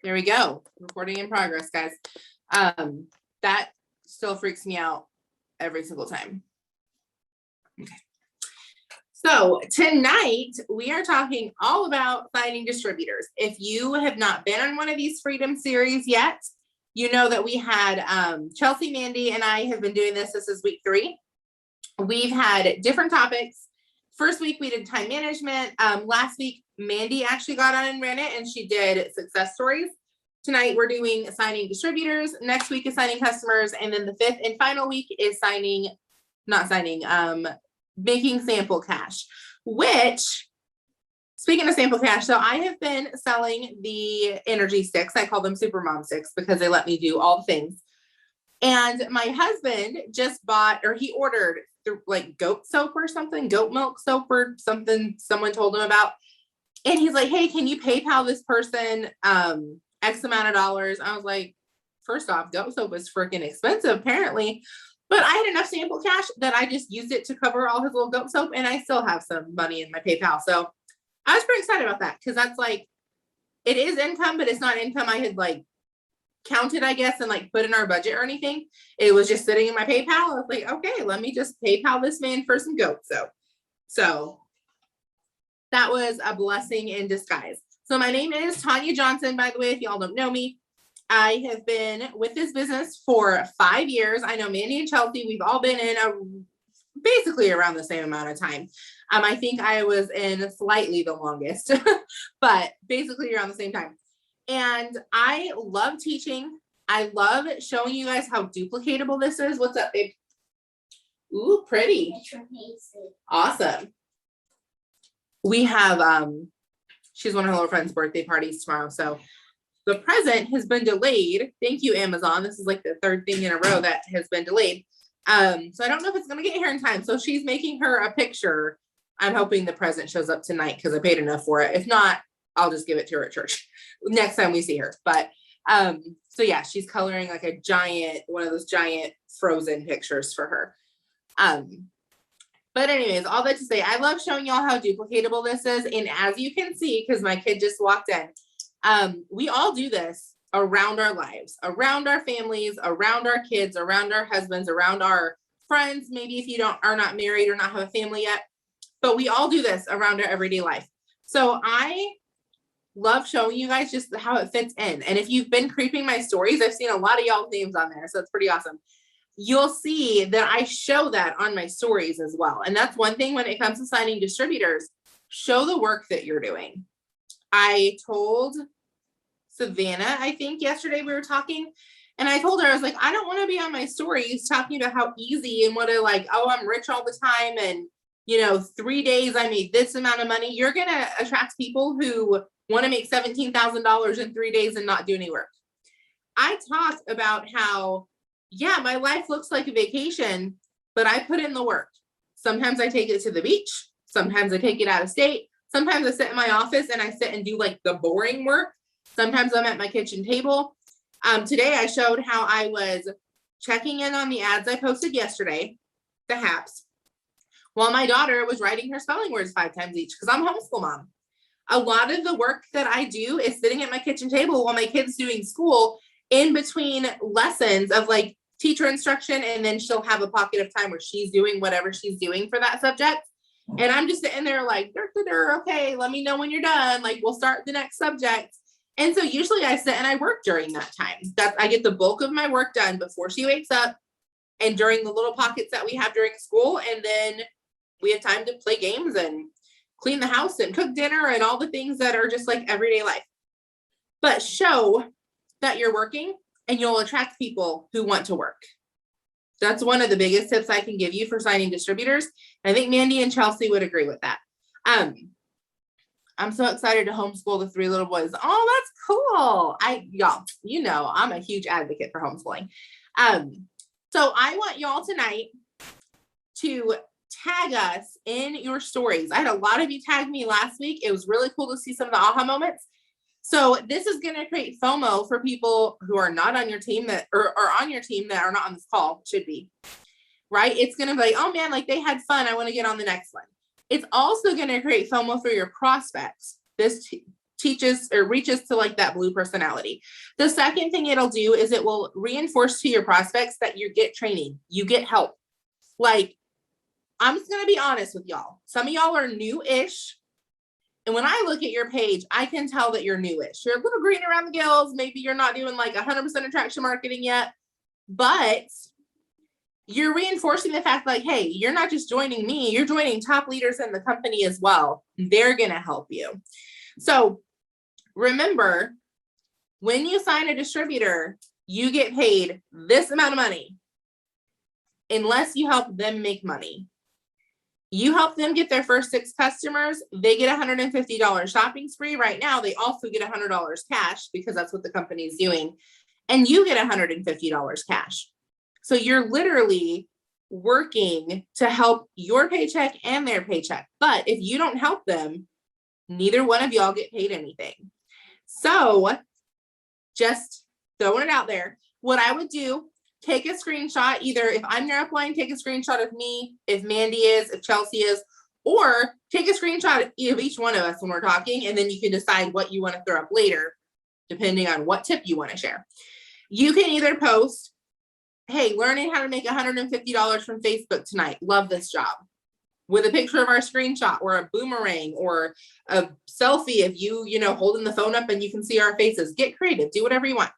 There we go. Recording in progress, guys. That still freaks me out every single time. Okay. So tonight we are talking all about signing distributors. If you have not been on one of these Freedom series yet, you know that we had Chelsea, Mandy, and I have been doing this. This is week 3. We've had different topics. First week we did time management. Last week Mandy actually got on and ran it, and she did success stories. Tonight we're doing signing distributors. Next week is signing customers, and then the 5th and final week is making sample cash. Which, speaking of sample cash, so I have been selling the energy sticks. I call them super mom sticks because they let me do all the things. And my husband just bought, or he ordered like goat soap or something, goat milk soap or something someone told him about. And he's like, hey, can you PayPal this person X amount of dollars? I was like, first off, goat soap is freaking expensive apparently. But I had enough sample cash that I just used it to cover all his little goat soap, and I still have some money in my PayPal. So I was pretty excited about that because that's like, it is income, but it's not income I had like counted, I guess, and like put in our budget or anything. It was just sitting in my PayPal. I was like, okay, let me just PayPal this man for some goat soap. So that was a blessing in disguise. So my name is Tanya Johnson, by the way, if y'all don't know me. I have been with this business for 5 years. I know Mandy and Chelsea, we've all been in basically around the same amount of time. I think I was in slightly the longest, but basically around the same time. And I love teaching. I love showing you guys how duplicatable this is. What's up, babe? Ooh, pretty. Awesome. We have, she's one of her little friend's birthday parties tomorrow. So the present has been delayed. Thank you, Amazon. This is like the 3rd thing in a row that has been delayed. So I don't know if it's going to get here in time. So she's making her a picture. I'm hoping the present shows up tonight because I paid enough for it. If not, I'll just give it to her at church next time we see her. But so yeah, she's coloring like a giant, one of those giant frozen pictures for her. But anyways, all that to say, I love showing y'all how duplicatable this is. And as you can see, because my kid just walked in, we all do this around our lives, around our families, around our kids, around our husbands, around our friends. Maybe if you are not married or not have a family yet, but we all do this around our everyday life. So I love showing you guys just how it fits in. And if you've been creeping my stories, I've seen a lot of y'all's names on there. So it's pretty awesome. You'll see that I show that on my stories as well. And that's one thing when it comes to signing distributors, show the work that you're doing. I told Savannah, I think yesterday we were talking, and I told her, I was like, I don't want to be on my stories talking about how easy and what I like, oh, I'm rich all the time. And, 3 days I made this amount of money. You're going to attract people who want to make $17,000 in 3 days and not do any work. I talked about how, yeah, my life looks like a vacation, but I put in the work. Sometimes I take it to the beach. Sometimes I take it out of state. Sometimes I sit in my office and I sit and do like the boring work. Sometimes I'm at my kitchen table. Today I showed how I was checking in on the ads I posted yesterday, the HAPs, while my daughter was writing her spelling words 5 times each because I'm a homeschool mom. A lot of the work that I do is sitting at my kitchen table while my kid's doing school in between lessons of like teacher instruction, and then she'll have a pocket of time where she's doing whatever she's doing for that subject. And I'm just sitting there like, okay, let me know when you're done. Like, we'll start the next subject. And so usually I sit and I work during that time. I get the bulk of my work done before she wakes up and during the little pockets that we have during school. And then we have time to play games and clean the house and cook dinner and all the things that are just like everyday life. But show that you're working and you'll attract people who want to work. That's one of the biggest tips I can give you for signing distributors. I think Mandy and Chelsea would agree with that. I'm so excited to homeschool the 3 little boys. Oh, that's cool. Y'all, I'm a huge advocate for homeschooling. So I want y'all tonight to tag us in your stories. I had a lot of you tag me last week. It was really cool to see some of the aha moments. So this is going to create FOMO for people who are not on your team that are on your team that are not on this call, should be, right? It's going to be like, oh man, like they had fun. I want to get on the next one. It's also going to create FOMO for your prospects. This teaches or reaches to like that blue personality. The second thing it'll do is it will reinforce to your prospects that you get training, you get help. Like, I'm just going to be honest with y'all. Some of y'all are new-ish. And when I look at your page, I can tell that you're newish. You're a little green around the gills. Maybe you're not doing like 100% attraction marketing yet, but you're reinforcing the fact like, hey, you're not just joining me, you're joining top leaders in the company as well. They're going to help you. So remember, when you sign a distributor, you get paid this amount of money unless you help them make money. You help them get their first 6 customers, they get $150 shopping spree. Right now, they also get $100 cash because that's what the company is doing. And you get $150 cash. So you're literally working to help your paycheck and their paycheck. But if you don't help them, neither one of y'all get paid anything. So just throwing it out there. What I would do, take a screenshot, either if I'm your upline, take a screenshot of me, if Mandy is, if Chelsea is, or take a screenshot of each one of us when we're talking, and then you can decide what you want to throw up later, depending on what tip you want to share. You can either post, hey, learning how to make $150 from Facebook tonight. Love this job. With a picture of our screenshot or a boomerang or a selfie of you, holding the phone up and you can see our faces. Get creative, do whatever you want.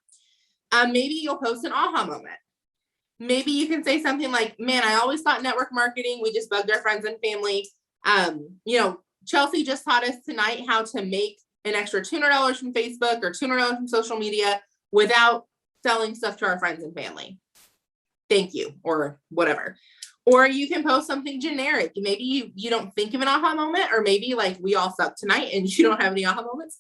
Maybe you'll post an aha moment. Maybe you can say something like, man, I always thought network marketing, we just bugged our friends and family. Chelsea just taught us tonight how to make an extra $200 from Facebook or $200 from social media without selling stuff to our friends and family. Thank you, or whatever. Or you can post something generic. Maybe you don't think of an aha moment, or maybe like we all suck tonight and you don't have any aha moments.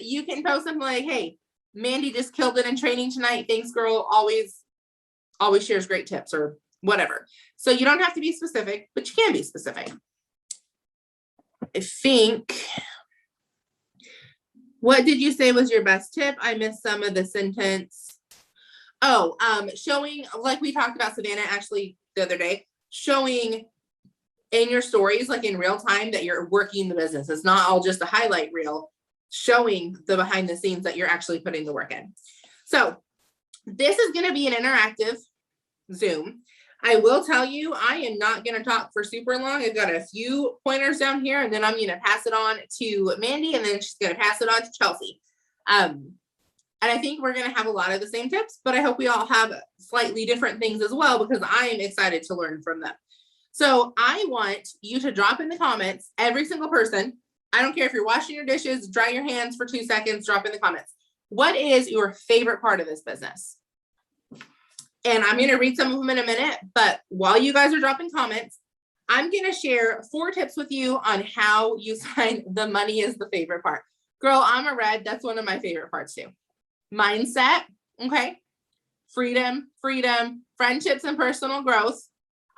You can post something like, hey, Mandy just killed it in training tonight. Thanks, girl. Always shares great tips, or whatever. So you don't have to be specific, but you can be specific. I think, what did you say was your best tip? I missed some of the sentence. Oh, showing, like we talked about Savannah actually the other day, showing in your stories, like in real time, that you're working the business. It's not all just a highlight reel, showing the behind the scenes that you're actually putting the work in. So this is going to be an interactive Zoom. I will tell you, I am not going to talk for super long. I've got a few pointers down here, and then I'm going to pass it on to Mandy, and then she's going to pass it on to Chelsea. And I think we're going to have a lot of the same tips, but I hope we all have slightly different things as well, because I am excited to learn from them. So I want you to drop in the comments, every single person. I don't care if you're washing your dishes, dry your hands for 2 seconds, drop in the comments. What is your favorite part of this business? And I'm going to read some of them in a minute, but while you guys are dropping comments, I'm going to share 4 tips with you on how you sign the money is the favorite part. Girl, I'm a red. That's one of my favorite parts too. Mindset. Okay. Freedom, friendships, and personal growth.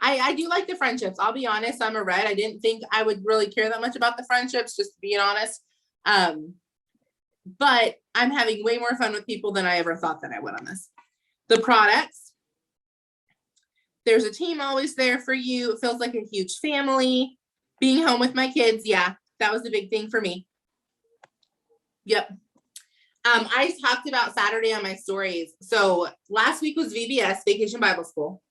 I do like the friendships. I'll be honest. I'm a red. I didn't think I would really care that much about the friendships, just being honest. But I'm having way more fun with people than I ever thought that I would on this. The products. There's a team always there for you. It feels like a huge family. Being home with my kids. Yeah, that was a big thing for me. Yep. I talked about Saturday on my stories. So last week was VBS, Vacation Bible School.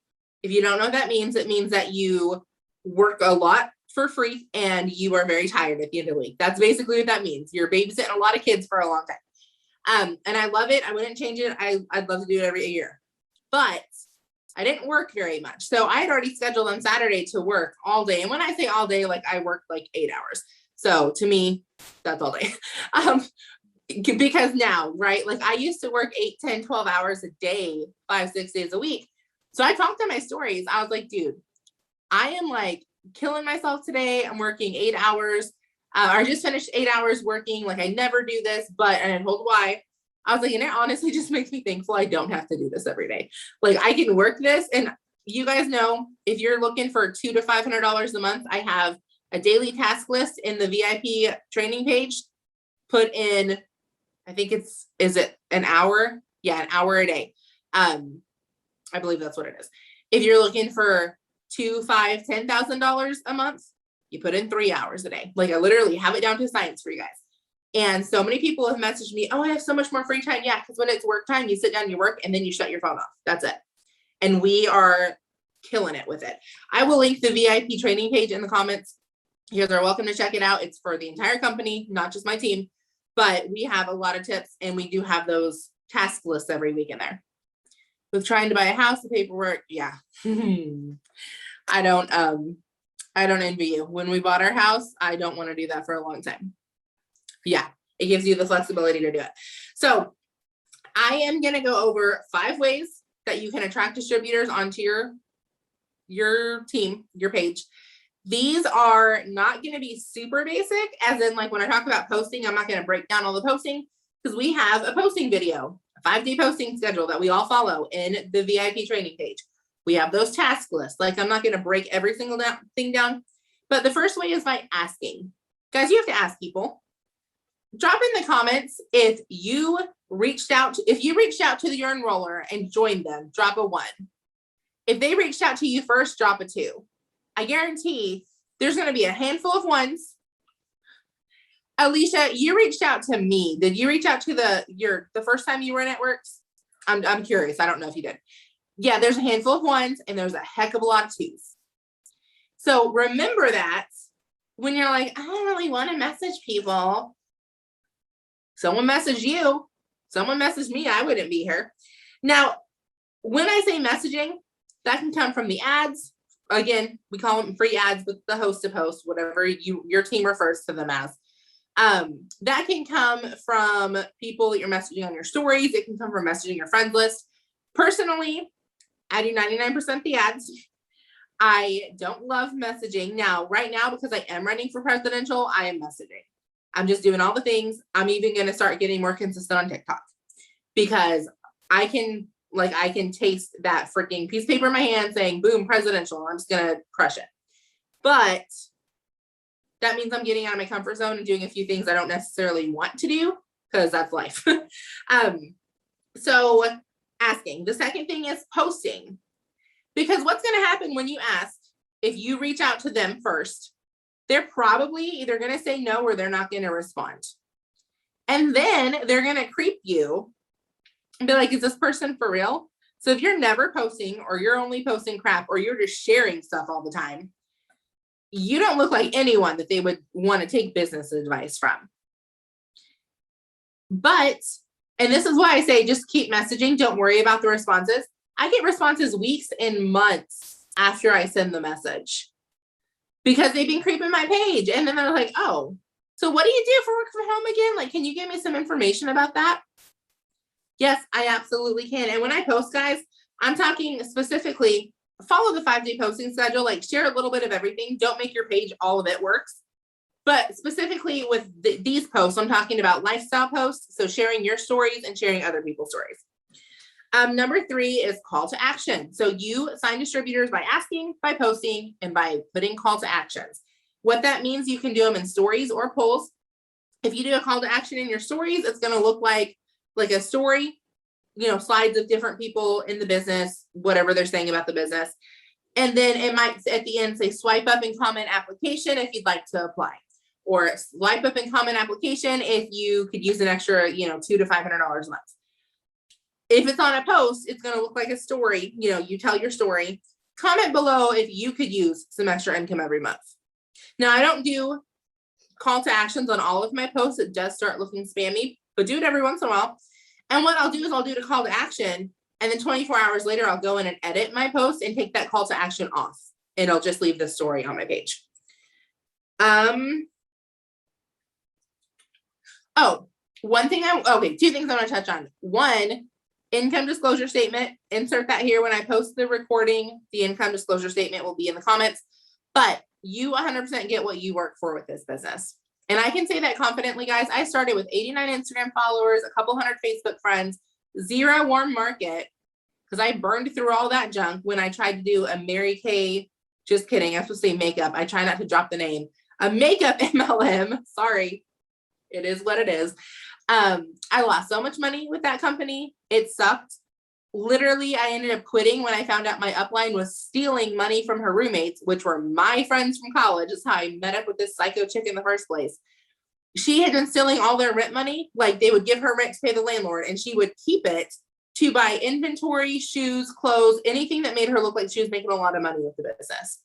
If you don't know what that means, it means that you work a lot for free and you are very tired at the end of the week. That's basically what that means. You're babysitting a lot of kids for a long time. And I love it. I wouldn't change it. I'd love to do it every year. But I didn't work very much. So I had already scheduled on Saturday to work all day. And when I say all day, like I worked like 8 hours. So to me, that's all day. Because now, right? Like I used to work 8, 10, 12 hours a day, 5, 6 days a week. So I talked to my stories. I was like, dude, I am like killing myself today. I'm working 8 hours. I just finished 8 hours working. Like I never do this, and I told why. I was like, and it honestly just makes me thankful I don't have to do this every day. Like I can work this. And you guys know, if you're looking for $200 to $500 a month, I have a daily task list in the VIP training page. Put in, I think is it an hour? Yeah, an hour a day. I believe that's what it is. If you're looking for $2,000, $5,000, $10,000 a month, you put in 3 hours a day. Like I literally have it down to science for you guys. And so many people have messaged me, oh, I have so much more free time. Yeah, because when it's work time, you sit down, you work, and then you shut your phone off. That's it. And we are killing it with it. I will link the VIP training page in the comments. You guys are welcome to check it out. It's for the entire company, not just my team, but we have a lot of tips, and we do have those task lists every week in there. With trying to buy a house, the paperwork, yeah. I don't envy you. When we bought our house, I don't want to do that for a long time. Yeah, it gives you the flexibility to do it. So I am going to go over 5 ways that you can attract distributors onto your team, your page. These are not going to be super basic, as in like when I talk about posting, I'm not going to break down all the posting, because we have a posting video, a 5-day posting schedule that we all follow in the VIP training page. We have those task lists. Like, I'm not going to break every single thing down, but the first way is by asking. Guys, you have to ask people. Drop in the comments if you reached out to your enroller and joined them, drop a 1. If they reached out to you first, drop a 2. I guarantee there's going to be a handful of 1s. Alicia, you reached out to me. Did you reach out to the first time you were in Networks? I'm curious. I don't know if you did. Yeah, there's a handful of 1s and there's a heck of a lot of 2s. So remember that when you're like, I don't really want to message people. Someone messaged you. Someone messaged me. I wouldn't be here. Now, when I say messaging, that can come from the ads. Again, we call them free ads with the host to post, whatever your team refers to them as. That can come from people that you're messaging on your stories. It can come from messaging your friends list. Personally, I do 99% the ads. I don't love messaging. Now, right now, because I am running for presidential, I am messaging. I'm just doing all the things. I'm even going to start getting more consistent on TikTok, because I can taste that freaking piece of paper in my hand saying, boom, presidential. I'm just going to crush it. But that means I'm getting out of my comfort zone and doing a few things I don't necessarily want to do, because that's life. So asking. The second thing is posting, because what's going to happen when you ask, if you reach out to them first, they're probably either going to say no or they're not going to respond. And then they're going to creep you and be like, is this person for real? So if you're never posting, or you're only posting crap, or you're just sharing stuff all the time, you don't look like anyone that they would want to take business advice from. But, and this is why I say just keep messaging. Don't worry about the responses. I get responses weeks and months after I send the message, because they've been creeping my page. And then they're like, oh, so what do you do for work from home again? Like, can you give me some information about that? Yes, I absolutely can. And when I post, guys, I'm talking specifically, follow the 5-day posting schedule, like share a little bit of everything. Don't make your page all of it works. But specifically with these posts, I'm talking about lifestyle posts. So sharing your stories and sharing other people's stories. Number 3 is call to action. So you sign distributors by asking, by posting, and by putting call to actions. What that means, you can do them in stories or polls. If you do a call to action in your stories, it's going to look like a story, slides of different people in the business, whatever they're saying about the business. And then it might at the end say swipe up and comment application if you'd like to apply, or swipe up and comment application if you could use an extra, $200 to $500 a month. If it's on a post, it's going to look like a story. You tell your story. Comment below if you could use some extra income every month. Now, I don't do call to actions on all of my posts. It does start looking spammy, but do it every once in a while. And what I'll do is I'll do the call to action, and then 24 hours later, I'll go in and edit my post and take that call to action off, and I'll just leave the story on my page. Two things I want to touch on. One, income disclosure statement. Insert that here when I post the recording. The income disclosure statement will be in the comments, but you 100% get what you work for with this business. And I can say that confidently, guys. I started with 89 Instagram followers, a couple hundred Facebook friends, 0 warm market, because I burned through all that junk when I tried to do a Mary Kay, just kidding, I'm supposed to say makeup. I try not to drop the name. A makeup MLM. Sorry. It is what it is. I lost so much money with that company. It sucked. Literally, I ended up quitting when I found out my upline was stealing money from her roommates, which were my friends from college. That's how I met up with this psycho chick in the first place. she had been stealing all their rent money. Like they would give her rent to pay the landlord and she would keep it to buy inventory, shoes, clothes, anything that made her look like she was making a lot of money with the business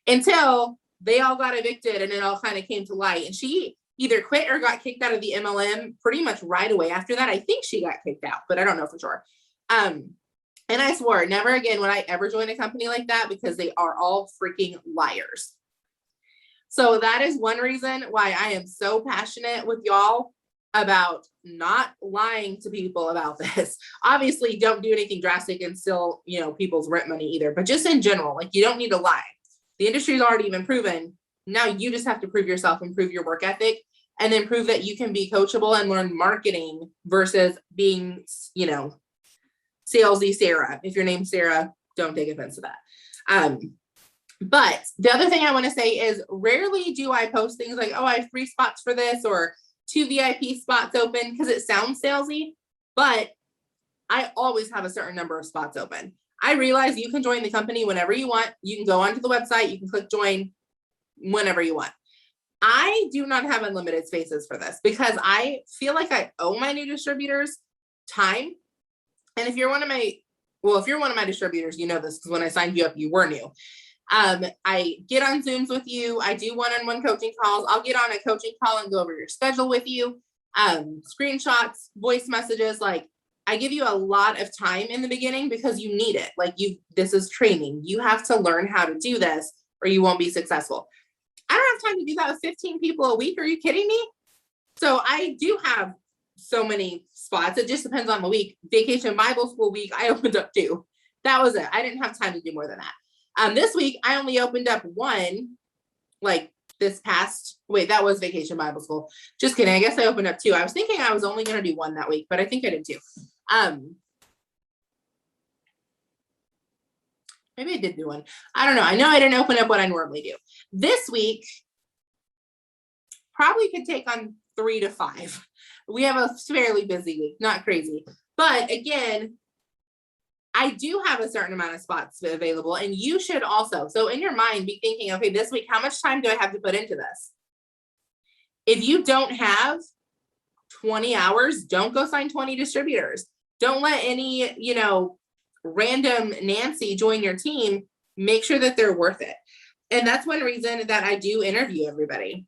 until they all got evicted and it all kind of came to light. And she either quit or got kicked out of the MLM pretty much right away after that. I think she got kicked out, but I don't know for sure. And I swore never again would I ever join a company like that because they are all freaking liars. So that is one reason why I am so passionate with y'all about not lying to people about this. Obviously, don't do anything drastic and steal, people's rent money either, but just in general, like you don't need to lie. The industry's already been proven. Now you just have to prove yourself and prove your work ethic and then prove that you can be coachable and learn marketing versus being, salesy Sarah. If your name's Sarah, don't take offense to that. But the other thing I want to say is rarely do I post things like, oh, I have 3 spots for this or 2 VIP spots open because it sounds salesy, but I always have a certain number of spots open. I realize you can join the company whenever you want. You can go onto the website. You can click join whenever you want. I do not have unlimited spaces for this because I feel like I owe my new distributors time. And if you're one of my distributors, you know this because when I signed you up, you were new. I get on Zooms with you. I do one-on-one coaching calls. I'll get on a coaching call and go over your schedule with you. Screenshots, voice messages, like I give you a lot of time in the beginning because you need it. Like this is training. You have to learn how to do this or you won't be successful. I don't have time to do that with 15 people a week. Are you kidding me? So I do have so many spots. It just depends on the week. Vacation Bible School week, I opened up 2. That was it. I didn't have time to do more than that. This week, I only opened up 1, like that was Vacation Bible School. Just kidding. I guess I opened up 2. I was thinking I was only going to do 1 that week, but I think I did 2. Maybe I did do 1. I don't know. I know I didn't open up what I normally do. This week, probably could take on 3 to 5. We have a fairly busy week, not crazy. But again, I do have a certain amount of spots available and you should also. So in your mind, be thinking, okay, this week, how much time do I have to put into this? If you don't have 20 hours, don't go sign 20 distributors. Don't let any, random Nancy join your team. Make sure that they're worth it. And that's one reason that I do interview everybody.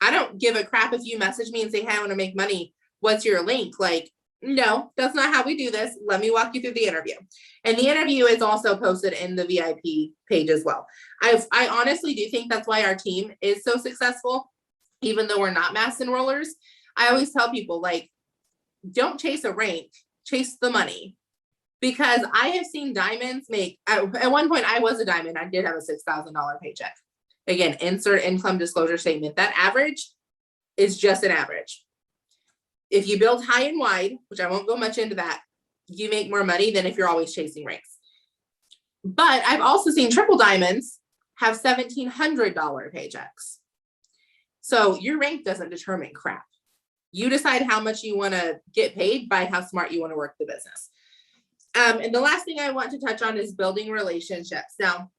I don't give a crap if you message me and say, hey, I want to make money. What's your link? Like, no, that's not how we do this. Let me walk you through the interview. And the interview is also posted in the VIP page as well. I honestly do think that's why our team is so successful, even though we're not mass enrollers. I always tell people, like, don't chase a rank, chase the money. Because I have seen diamonds make, at one point I was a diamond. I did have a $6,000 paycheck. Again, insert income disclosure statement. That average is just an average. If you build high and wide, which I won't go much into that, you make more money than if you're always chasing ranks. But I've also seen triple diamonds have $1,700 paychecks. So your rank doesn't determine crap. You decide how much you want to get paid by how smart you want to work the business. And the last thing I want to touch on is building relationships. Now,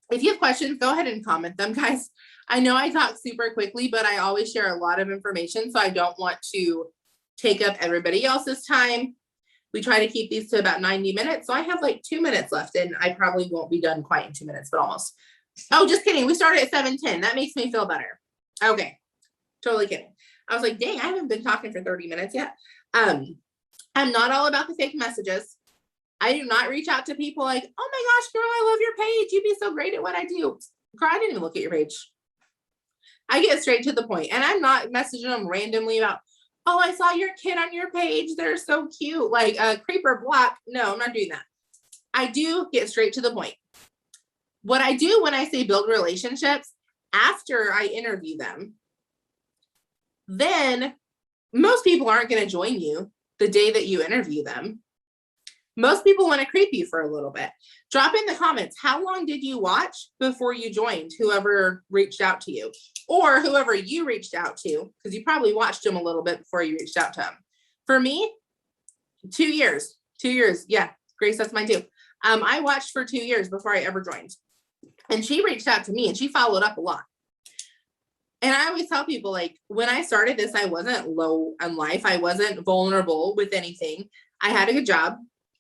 if you have questions, go ahead and comment them, guys. I know I talk super quickly, but I always share a lot of information, so I don't want to take up everybody else's time. We try to keep these to about 90 minutes. So I have like 2 minutes left and I probably won't be done quite in 2 minutes, but almost. Oh, just kidding. We started at 7:10. That makes me feel better. Okay. Totally kidding. I was like, dang, I haven't been talking for 30 minutes yet. I'm not all about the fake messages. I do not reach out to people like, oh my gosh, girl, I love your page. You'd be so great at what I do. Girl, I didn't even look at your page. I get straight to the point and I'm not messaging them randomly about, oh, I saw your kid on your page. They're so cute. Like a creeper block. No, I'm not doing that. I do get straight to the point. What I do when I say build relationships, after I interview them, then most people aren't going to join you the day that you interview them. Most people want to creep you for a little bit. Drop in the comments, how long did you watch before you joined whoever reached out to you or whoever you reached out to? Because you probably watched them a little bit before you reached out to them. For me, 2 years. 2 years. Yeah, Grace, that's mine too. I watched for 2 years before I ever joined. And she reached out to me and she followed up a lot. And I always tell people, like, when I started this, I wasn't low on life. I wasn't vulnerable with anything. I had a good job.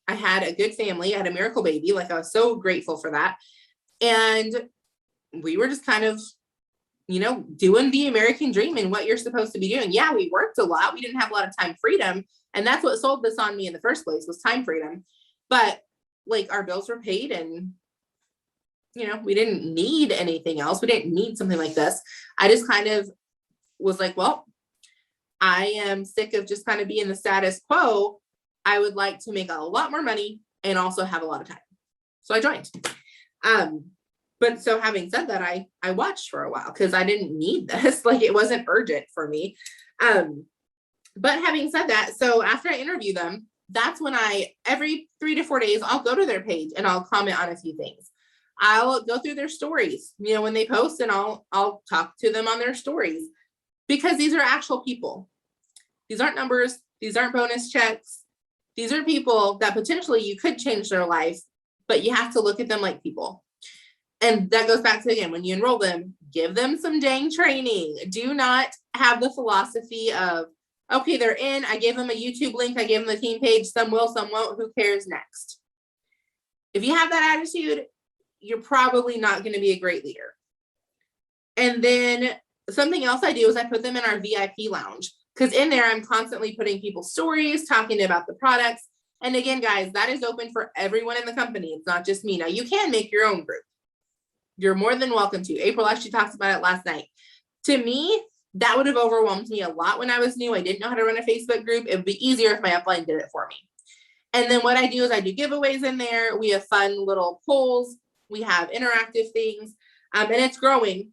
I had a good family. I had a miracle baby. Like, I was so grateful for that. And we were just kind of, you know, doing the American dream and what you're supposed to be doing. Yeah, we worked a lot. We didn't have a lot of time freedom. And that's what sold this on me in the first place, was time freedom. But like, our bills were paid, and, you know, we didn't need anything else. We didn't need something like this. I just kind of was like, well, I am sick of just kind of being the status quo. I would like to make a lot more money and also have a lot of time. So I joined. But so having said that, I watched for a while because I didn't need this. Like, it wasn't urgent for me. But having said that, so after I interview them, that's when every 3 to 4 days, I'll go to their page and I'll comment on a few things. I'll go through their stories, you know, when they post, and I'll talk to them on their stories, because these are actual people. These aren't numbers. These aren't bonus checks. These are people that potentially you could change their life, but you have to look at them like people. And that goes back to, again, when you enroll them, give them some dang training. Do not have the philosophy of, okay, they're in, I gave them a YouTube link, I gave them the team page, some will, some won't, who cares, next. If you have that attitude, you're probably not going to be a great leader. And then something else I do is I put them in our VIP lounge, because in there I'm constantly putting people's stories, talking about the products. And again, guys, that is open for everyone in the company. It's not just me. Now, you can make your own group. You're more than welcome to. April actually talked about it last night. To me, that would have overwhelmed me a lot when I was new. I didn't know how to run a Facebook group. It would be easier if my upline did it for me. And then what I do is I do giveaways in there. We have fun little polls. We have interactive things, and it's growing.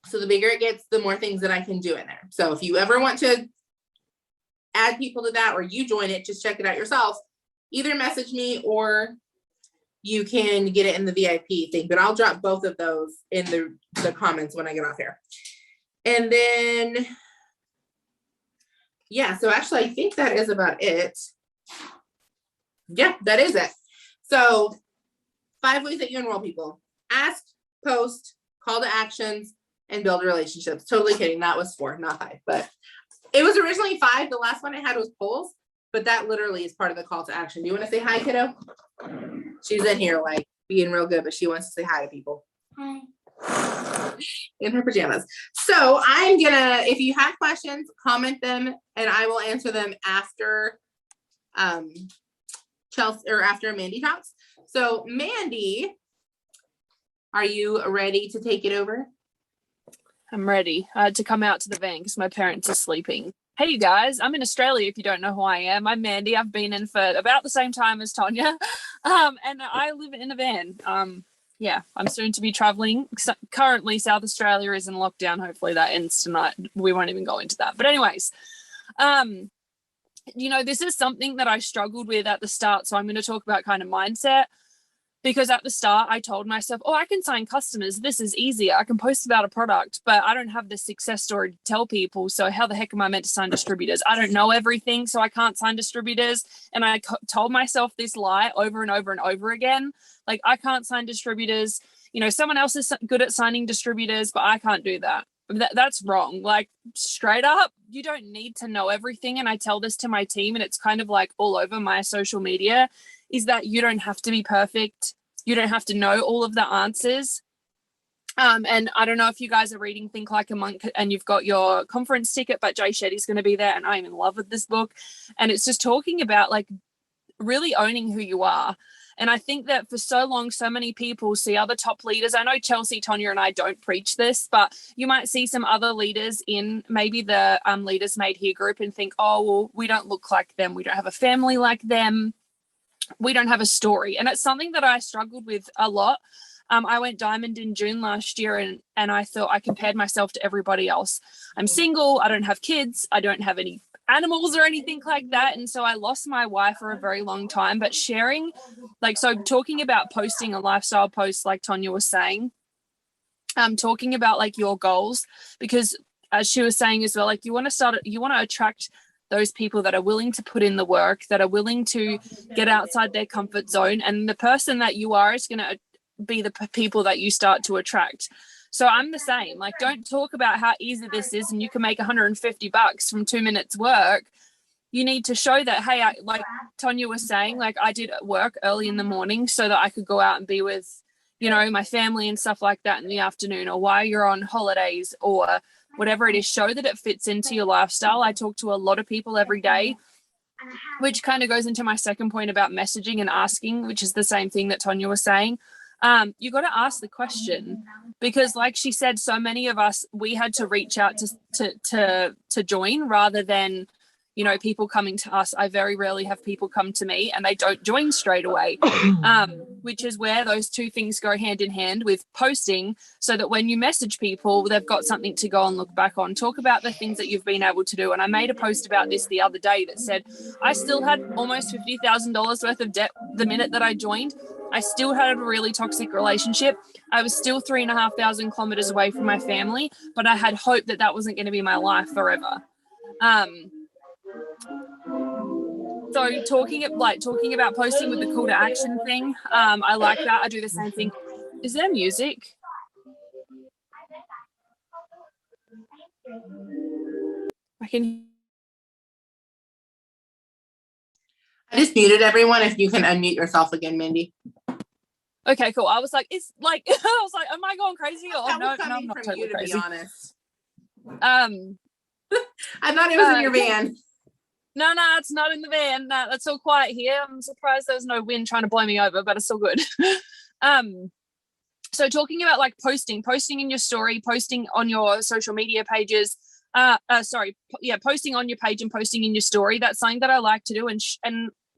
So the bigger it gets, the more things that I can do in there. So if you ever want to add people to that, or you join it, just check it out yourself. Either message me, or you can get it in the VIP thing, but I'll drop both of those in the comments when I get off here. And then, yeah, so actually I think that is about it. Yeah, that is it. So 5 ways that you enroll people: ask, post, call to actions, and build relationships. Totally kidding. That was 4, not 5, but it was originally 5. The last one I had was polls, but that literally is part of the call to action. Do you want to say hi, kiddo? She's in here like being real good, but she wants to say hi to people. Hi. In her pajamas. So I'm gonna, if you have questions, comment them and I will answer them after Chelsea, or after Mandy talks. So Mandy, are you ready to take it over? I'm ready. I had to come out to the van because my parents are sleeping. Hey, you guys, I'm in Australia if you don't know who I am. I'm Mandy. I've been in for about the same time as Tonya, and I live in a van. Yeah, I'm soon to be traveling. Currently, South Australia is in lockdown. Hopefully that ends tonight. We won't even go into that. But anyways, you know, this is something that I struggled with at the start. So I'm going to talk about kind of mindset. Because at the start, I told myself, oh, I can sign customers. This is easier. I can post about a product, but I don't have the success story to tell people. So how the heck am I meant to sign distributors? I don't know everything, so I can't sign distributors. And I told myself this lie over and over and over again. Like, I can't sign distributors. You know, someone else is good at signing distributors, but I can't do that. That's wrong. Like, straight up, you don't need to know everything. And I tell this to my team, and it's kind of like all over my social media, is that you don't have to be perfect. You don't have to know all of the answers. And I don't know if you guys are reading Think Like a Monk and you've got your conference ticket, but Jay Shetty's going to be there, and I'm in love with this book. And it's just talking about like really owning who you are. And I think that for so long, so many people see other top leaders. I know Chelsea, Tonya, and I don't preach this, but you might see some other leaders in maybe the Leaders Made Here group and think, oh, well, we don't look like them. We don't have a family like them. We don't have a story. And it's something that I struggled with a lot. I went diamond in June last year, and I thought, I compared myself to everybody else. I'm single. I don't have kids. I don't have any animals or anything like that. And so I lost my why for a very long time. But sharing, like, so talking about posting a lifestyle post, like Tonya was saying, talking about like your goals, because as she was saying as well, like you want to attract those people that are willing to put in the work, that are willing to get outside their comfort zone. And the person that you are is going to be the people that you start to attract. So I'm the same. Like, don't talk about how easy this is and you can make $150 from 2 minutes work. You need to show that, hey, like Tonya was saying, like I did work early in the morning so that I could go out and be with, you know, my family and stuff like that in the afternoon, or while you're on holidays or whatever it is. Show that it fits into your lifestyle. I talk to a lot of people every day, which kind of goes into my second point about messaging and asking, which is the same thing that Tonya was saying. You got to ask the question, because like she said, so many of us, we had to reach out to join rather than, you know, people coming to us. I very rarely have people come to me and they don't join straight away, which is where those two things go hand in hand with posting, so that when you message people, they've got something to go and look back on. Talk about the things that you've been able to do. And I made a post about this the other day that said, I still had almost $50,000 worth of debt the minute that I joined. I still had a really toxic relationship. I was still 3,500 kilometers away from my family, but I had hope that that wasn't going to be my life forever. So talking about posting with the call to action thing, I like that. I do the same thing. Is there music? I just muted everyone. If you can unmute yourself again, Mindy. Okay, cool. I was like, it's like, I was like, am I going crazy? Or no, I'm not totally crazy. To be honest. I thought it was in your van. No, it's not in the van. No, that's all quiet here. I'm surprised there's no wind trying to blow me over, but it's all good. So talking about like posting in your story, posting on your social media pages, posting on your page and posting in your story. That's something that I like to do and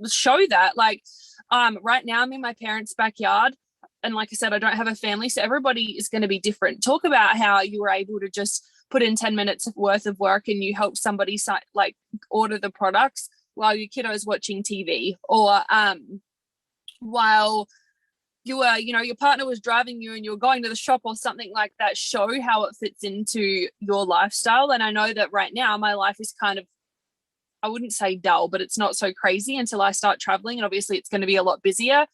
show that. Like, right now I'm in my parents' backyard, and like I said, I don't have a family, so everybody is going to be different. Talk about how you were able to just put in 10 minutes worth of work and you help somebody like order the products while your kiddo's watching TV, or while you were, you know, your partner was driving you and you were going to the shop or something like that. Show how it fits into your lifestyle. And I know that right now my life is kind of, I wouldn't say dull, but it's not so crazy until I start traveling. And obviously it's going to be a lot busier,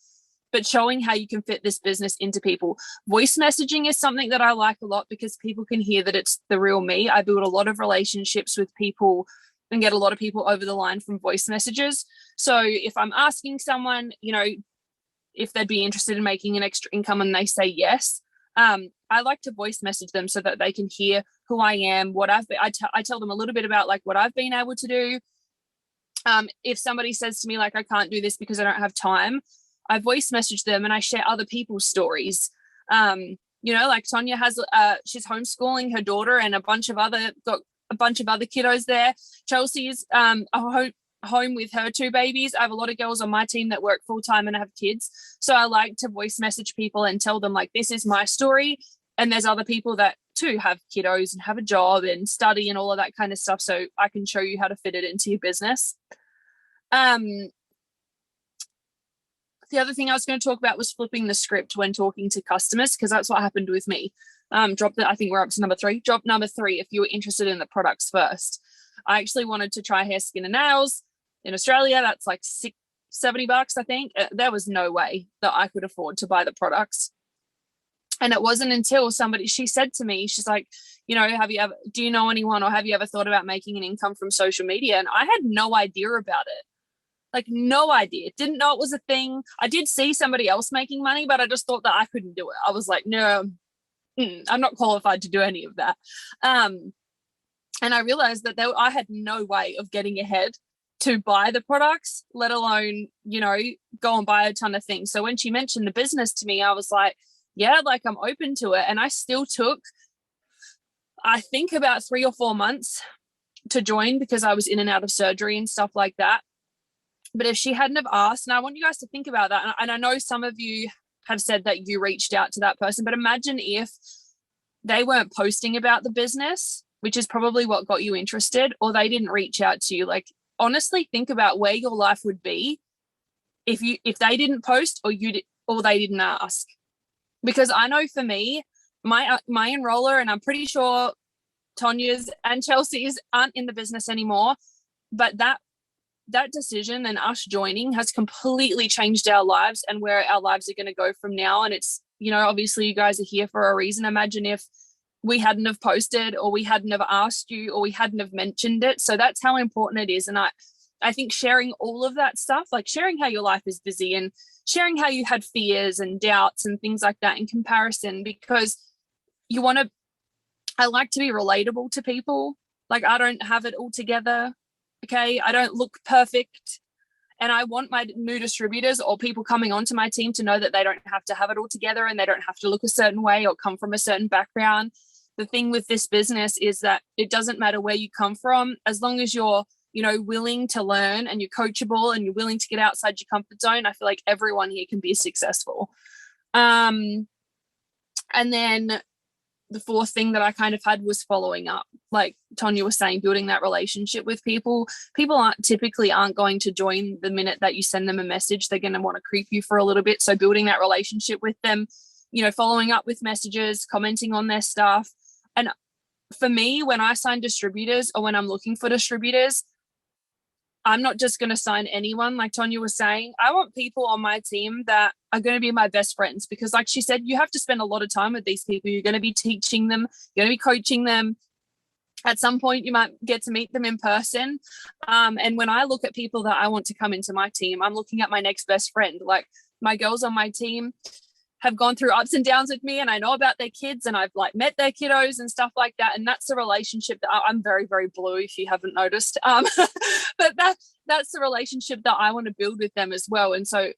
but showing how you can fit this business into people. Voice messaging is something that I like a lot because people can hear that it's the real me. I build a lot of relationships with people and get a lot of people over the line from voice messages. So if I'm asking someone, you know, if they'd be interested in making an extra income and they say yes, I like to voice message them so that they can hear who I am, what I've been. I tell them a little bit about like what I've been able to do. If somebody says to me like I can't do this because I don't have time, I voice message them and I share other people's stories. You know, like Tonya has, she's homeschooling her daughter and got a bunch of other kiddos there. Chelsea's home with her two babies. I have a lot of girls on my team that work full time and have kids. So I like to voice message people and tell them like, this is my story. And there's other people that too have kiddos and have a job and study and all of that kind of stuff. So I can show you how to fit it into your business. The other thing I was going to talk about was flipping the script when talking to customers, because that's what happened with me. I think we're up to number 3. Drop number 3 if you were interested in the products first. I actually wanted to try hair, skin and nails in Australia. That's like $70, I think. There was no way that I could afford to buy the products. And it wasn't until she said to me, she's like, you know, do you know anyone, or have you ever thought about making an income from social media? And I had no idea about it. Like, no idea. Didn't know it was a thing. I did see somebody else making money, but I just thought that I couldn't do it. I was like, no, I'm not qualified to do any of that. And I realized that I had no way of getting ahead to buy the products, let alone, you know, go and buy a ton of things. So when she mentioned the business to me, I was like, yeah, like I'm open to it. And I still took, I think, about 3 or 4 months to join because I was in and out of surgery and stuff like that. But if she hadn't have asked, and I want you guys to think about that, and I know some of you have said that you reached out to that person, but imagine if they weren't posting about the business, which is probably what got you interested, or they didn't reach out to you. Like, honestly, think about where your life would be if they didn't post or they didn't ask. Because I know for me, my enroller, and I'm pretty sure Tonya's and Chelsea's aren't in the business anymore, but that decision and us joining has completely changed our lives and where our lives are going to go from now. And it's you know, obviously you guys are here for a reason. Imagine if we hadn't have posted, or we hadn't have asked you, or we hadn't have mentioned it. So that's how important it is. And I think sharing all of that stuff, like sharing how your life is busy and sharing how you had fears and doubts and things like that in comparison, because I like to be relatable to people. Like, I don't have it all together. Okay. I don't look perfect. And I want my new distributors or people coming onto my team to know that they don't have to have it all together and they don't have to look a certain way or come from a certain background. The thing with this business is that it doesn't matter where you come from, as long as you're, you know, willing to learn and you're coachable and you're willing to get outside your comfort zone. I feel like everyone here can be successful. And then the fourth thing that I kind of had was following up. Like Tonya was saying, building that relationship with people. People aren't going to join the minute that you send them a message. They're going to want to creep you for a little bit. So building that relationship with them, you know, following up with messages, commenting on their stuff. And for me, when I sign distributors or when I'm looking for distributors, I'm not just going to sign anyone. Like Tonya was saying, I want people on my team that are going to be my best friends, because like she said, you have to spend a lot of time with these people. You're going to be teaching them, you're going to be coaching them. At some point, you might get to meet them in person. And when I look at people that I want to come into my team, I'm looking at my next best friend. Like, my girls on my team have gone through ups and downs with me, and I know about their kids, and I've like met their kiddos and stuff like that. And that's the relationship that I'm very, very blue, if you haven't noticed. But that's the relationship that I want to build with them as well. And so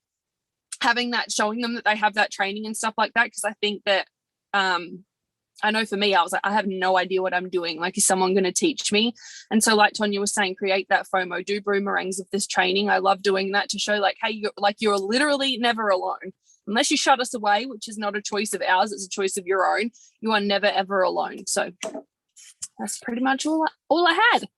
having that, showing them that they have that training and stuff like that, because I think that I know for me, I was like, I have no idea what I'm doing. Like, is someone going to teach me? And so like Tonya was saying, create that FOMO, do boomerangs of this training. I love doing that to show like, hey, you're literally never alone. Unless you shut us away, which is not a choice of ours, it's a choice of your own. You are never, ever alone. So that's pretty much all I had.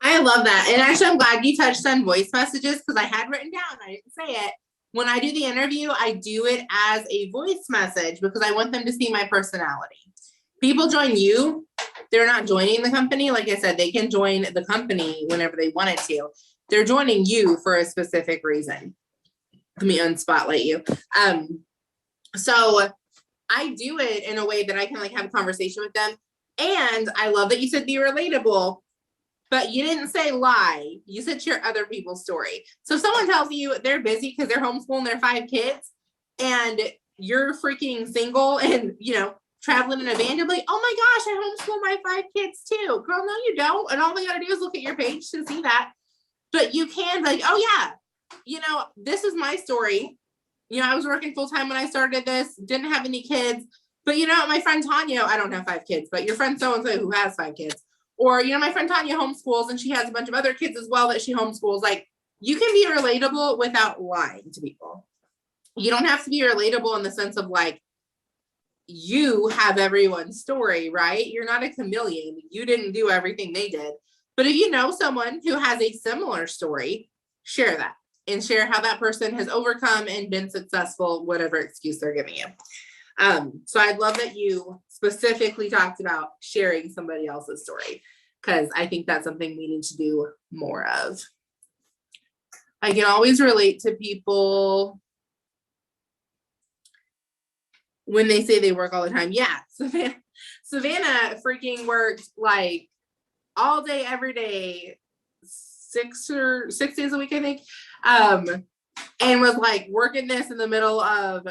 I love that. And actually, I'm glad you touched on voice messages, because I had written down, I didn't say it. When I do the interview, I do it as a voice message because I want them to see my personality. People join you, they're not joining the company. Like I said, they can join the company whenever they wanted to. They're joining you for a specific reason. Let me unspotlight you. So I do it in a way that I can like have a conversation with them. And I love that you said be relatable, but you didn't say lie. You said share other people's story. So if someone tells you they're busy because they're homeschooling their 5 kids and you're freaking single and, you know, traveling in a van, you'll be like, oh my gosh, I homeschool my 5 kids too. Girl, no, you don't. And all they gotta do is look at your page to see that. But you can be like, oh yeah, you know, this is my story. You know, I was working full time when I started this, didn't have any kids, but you know, my friend Tanya, I don't have 5 kids, but your friend so-and-so who has 5 kids, or, you know, my friend Tanya homeschools and she has a bunch of other kids as well that she homeschools. Like, you can be relatable without lying to people. You don't have to be relatable in the sense of like, you have everyone's story, right? You're not a chameleon. You didn't do everything they did. But if you know someone who has a similar story, share that and share how that person has overcome and been successful, whatever excuse they're giving you. So I'd love that you specifically talked about sharing somebody else's story, because I think that's something we need to do more of. I can always relate to people when they say they work all the time. Yeah, Savannah freaking worked like all day, every day, 6 days a week, I think. And was like working this in the middle of,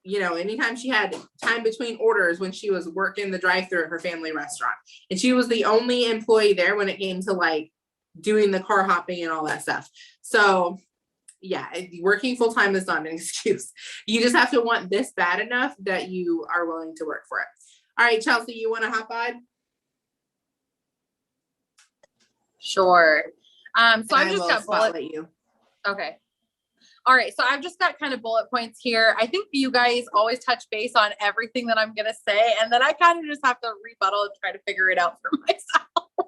you know, anytime she had time between orders when she was working the drive-thru at her family restaurant. And she was the only employee there when it came to like doing the car hopping and all that stuff. So yeah, working full-time is not an excuse. You just have to want this bad enough that you are willing to work for it. All right, Chelsea, you want to hop on? Sure. So I've just got spotlight you. Okay. All right. So I've just got kind of bullet points here. I think you guys always touch base on everything that I'm going to say. And then I kind of just have to rebuttal and try to figure it out for myself.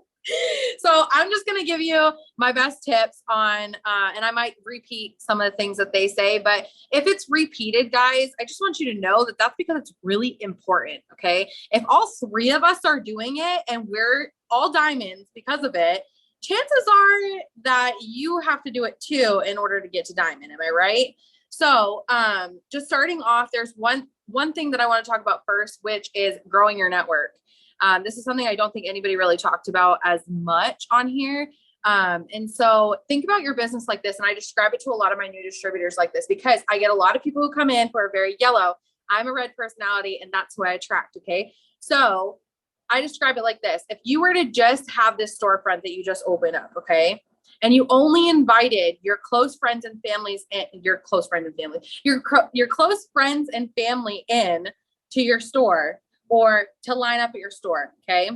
So I'm just going to give you my best tips on, and I might repeat some of the things that they say, but if it's repeated, guys, I just want you to know that that's because it's really important. Okay. If all 3 of us are doing it and we're all diamonds because of it, chances are that you have to do it too in order to get to diamond. Am I right? So just starting off, there's one thing that I want to talk about first, which is growing your network. This is something I don't think anybody really talked about as much on here. And so think about your business like this. And I describe it to a lot of my new distributors like this, because I get a lot of people who come in who are very yellow. I'm a red personality, and that's who I attract. Okay. So I describe it like this. If you were to just have this storefront that you just opened up, okay, and you only invited your close friends and families and your close friends and family in to your store or to line up at your store, okay,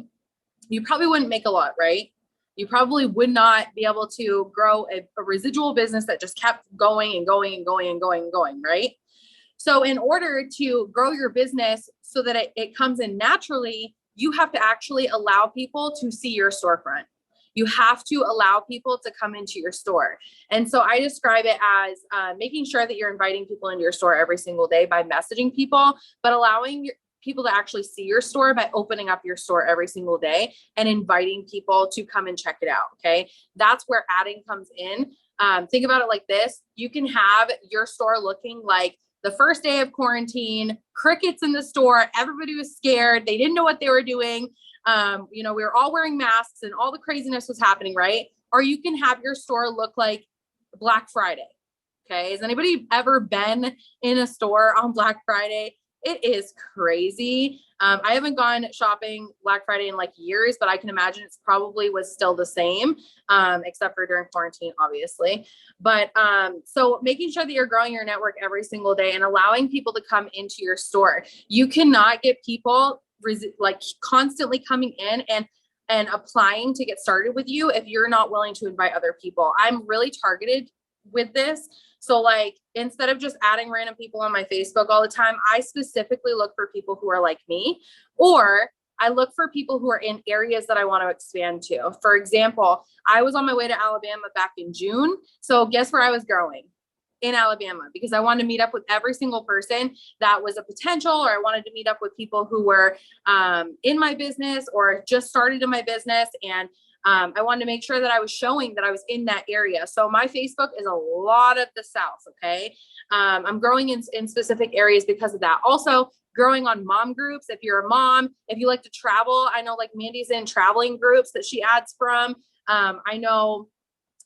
you probably wouldn't make a lot, right? You probably would not be able to grow a residual business that just kept going and going and going and going and going, right? So in order to grow your business so that it comes in naturally, you have to actually allow people to see your storefront. You have to allow people to come into your store. And so I describe it as making sure that you're inviting people into your store every single day by messaging people, but allowing people to actually see your store by opening up your store every single day and inviting people to come and check it out. Okay. That's where adding comes in. Think about it like this. You can have your store looking like the first day of quarantine, crickets in the store. Everybody was scared. They didn't know what they were doing. We were all wearing masks and all the craziness was happening, right? Or you can have your store look like Black Friday. Okay. Has anybody ever been in a store on Black Friday? It is crazy. I haven't gone shopping Black Friday in like years, but I can imagine it's probably was still the same, except for during quarantine, obviously. But so making sure that you're growing your network every single day and allowing people to come into your store. You cannot get people like constantly coming in and applying to get started with you if you're not willing to invite other people. I'm really targeted with this. So like, instead of just adding random people on my Facebook all the time, I specifically look for people who are like me, or I look for people who are in areas that I want to expand to. For example, I was on my way to Alabama back in June. So guess where I was going? In Alabama, because I wanted to meet up with every single person that was a potential, or I wanted to meet up with people who were in my business or just started in my business. And I wanted to make sure that I was showing that I was in that area. So my Facebook is a lot of the South. Okay. I'm growing in specific areas because of that. Also growing on mom groups. If you're a mom, if you like to travel, I know like Mandy's in traveling groups that she adds from. I know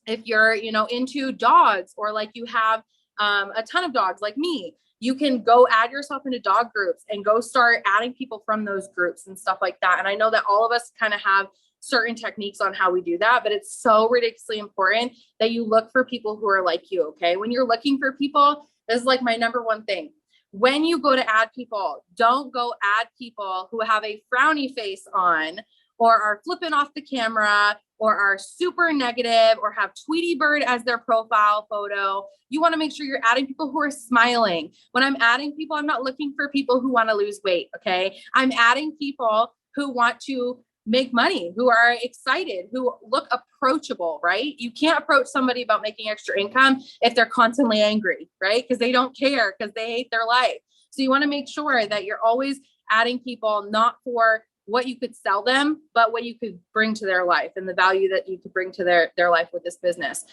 if you're, into dogs, or like you have a ton of dogs like me, you can go add yourself into dog groups and go start adding people from those groups and stuff like that. And I know that all of us kind of have certain techniques on how we do that, but it's so ridiculously important that you look for people who are like you. Okay. When you're looking for people, this is like my number one thing. When you go to add people, don't go add people who have a frowny face on, or are flipping off the camera, or are super negative, or have Tweety Bird as their profile photo. You want to make sure you're adding people who are smiling. When I'm adding people, I'm not looking for people who want to lose weight. Okay. I'm adding people who want to make money, who are excited, who look approachable, right? You can't approach somebody about making extra income if they're constantly angry, right? Because they don't care, because they hate their life. So you want to make sure that you're always adding people, not for what you could sell them, but what you could bring to their life and the value that you could bring to their life with this business.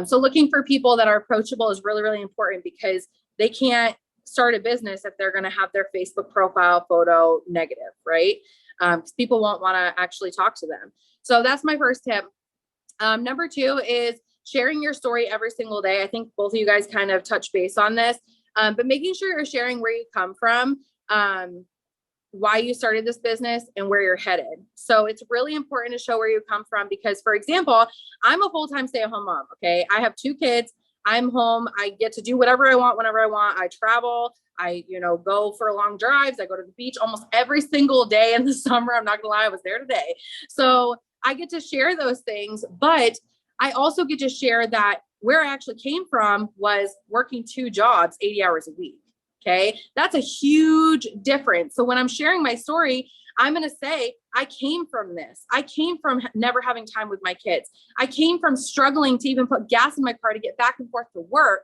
So looking for people that are approachable is really, really important, because they can't start a business if they're going to have their Facebook profile photo negative, right? Because people won't want to actually talk to them. So that's my first tip. Number two is sharing your story every single day. I think both of you guys kind of touch base on this, but making sure you're sharing where you come from, why you started this business, and where you're headed. So it's really important to show where you come from, because, for example, I'm a full-time stay-at-home mom. Okay. I have 2 kids. I'm home. I get to do whatever I want, whenever I want. I travel. I, go for long drives. I go to the beach almost every single day in the summer. I'm not gonna lie, I was there today. So I get to share those things, but I also get to share that where I actually came from was working 2 jobs, 80 hours a week. Okay. That's a huge difference. So when I'm sharing my story, I'm going to say, I came from this. I came from never having time with my kids. I came from struggling to even put gas in my car to get back and forth to work,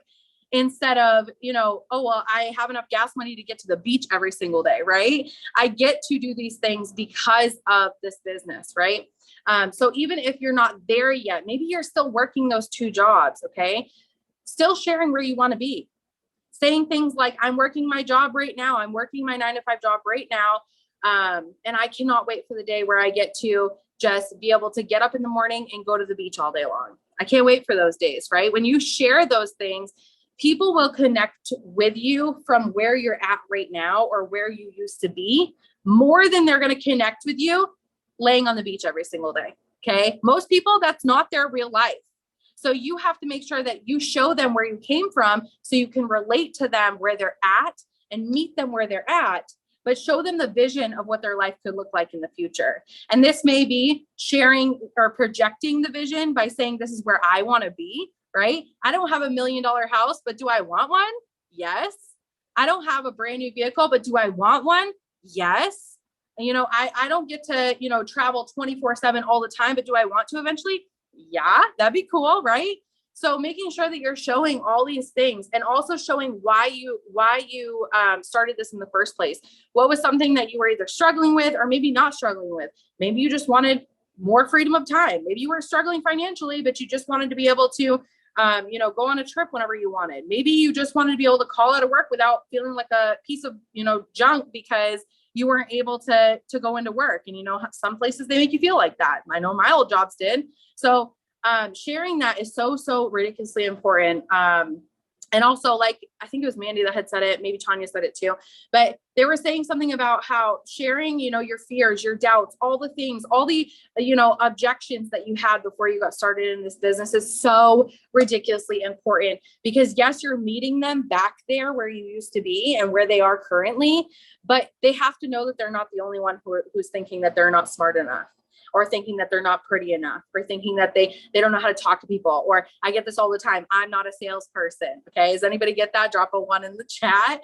instead of, oh, well, I have enough gas money to get to the beach every single day, right? I get to do these things because of this business, right? So even if you're not there yet, maybe you're still working those 2 jobs, okay? Still sharing where you want to be. saying things like, I'm working my job right now. I'm working my 9 to 5 job right now. And I cannot wait for the day where I get to just be able to get up in the morning and go to the beach all day long. I can't wait for those days, right? When you share those things, people will connect with you from where you're at right now or where you used to be more than they're going to connect with you laying on the beach every single day. Okay. Most people, that's not their real life. So you have to make sure that you show them where you came from so you can relate to them where they're at and meet them where they're at, but show them the vision of what their life could look like in the future. And this may be sharing or projecting the vision by saying, this is where I want to be, right? I don't have $1 million house, but do I want one? Yes. I don't have a brand new vehicle, but do I want one? Yes. And, I don't get to, travel 24/7 all the time, but do I want to eventually? Yeah, that'd be cool, right? So making sure that you're showing all these things and also showing why you started this in the first place. What was something that you were either struggling with or maybe not struggling with? Maybe you just wanted more freedom of time. Maybe you were struggling financially, but you just wanted to be able to, go on a trip whenever you wanted. Maybe you just wanted to be able to call out of work without feeling like a piece of, junk because you weren't able to go into work. And, some places they make you feel like that. I know my old jobs did. So sharing that is so, so ridiculously important. And also, like, I think it was Mandy that had said it, maybe Tanya said it too, but they were saying something about how sharing, your fears, your doubts, all the things, all the, objections that you had before you got started in this business is so ridiculously important because yes, you're meeting them back there where you used to be and where they are currently, but they have to know that they're not the only one who's thinking that they're not smart enough, or thinking that they're not pretty enough, or thinking that they don't know how to talk to people. Or I get this all the time. I'm not a salesperson. Okay. Does anybody get that? Drop a 1 in the chat.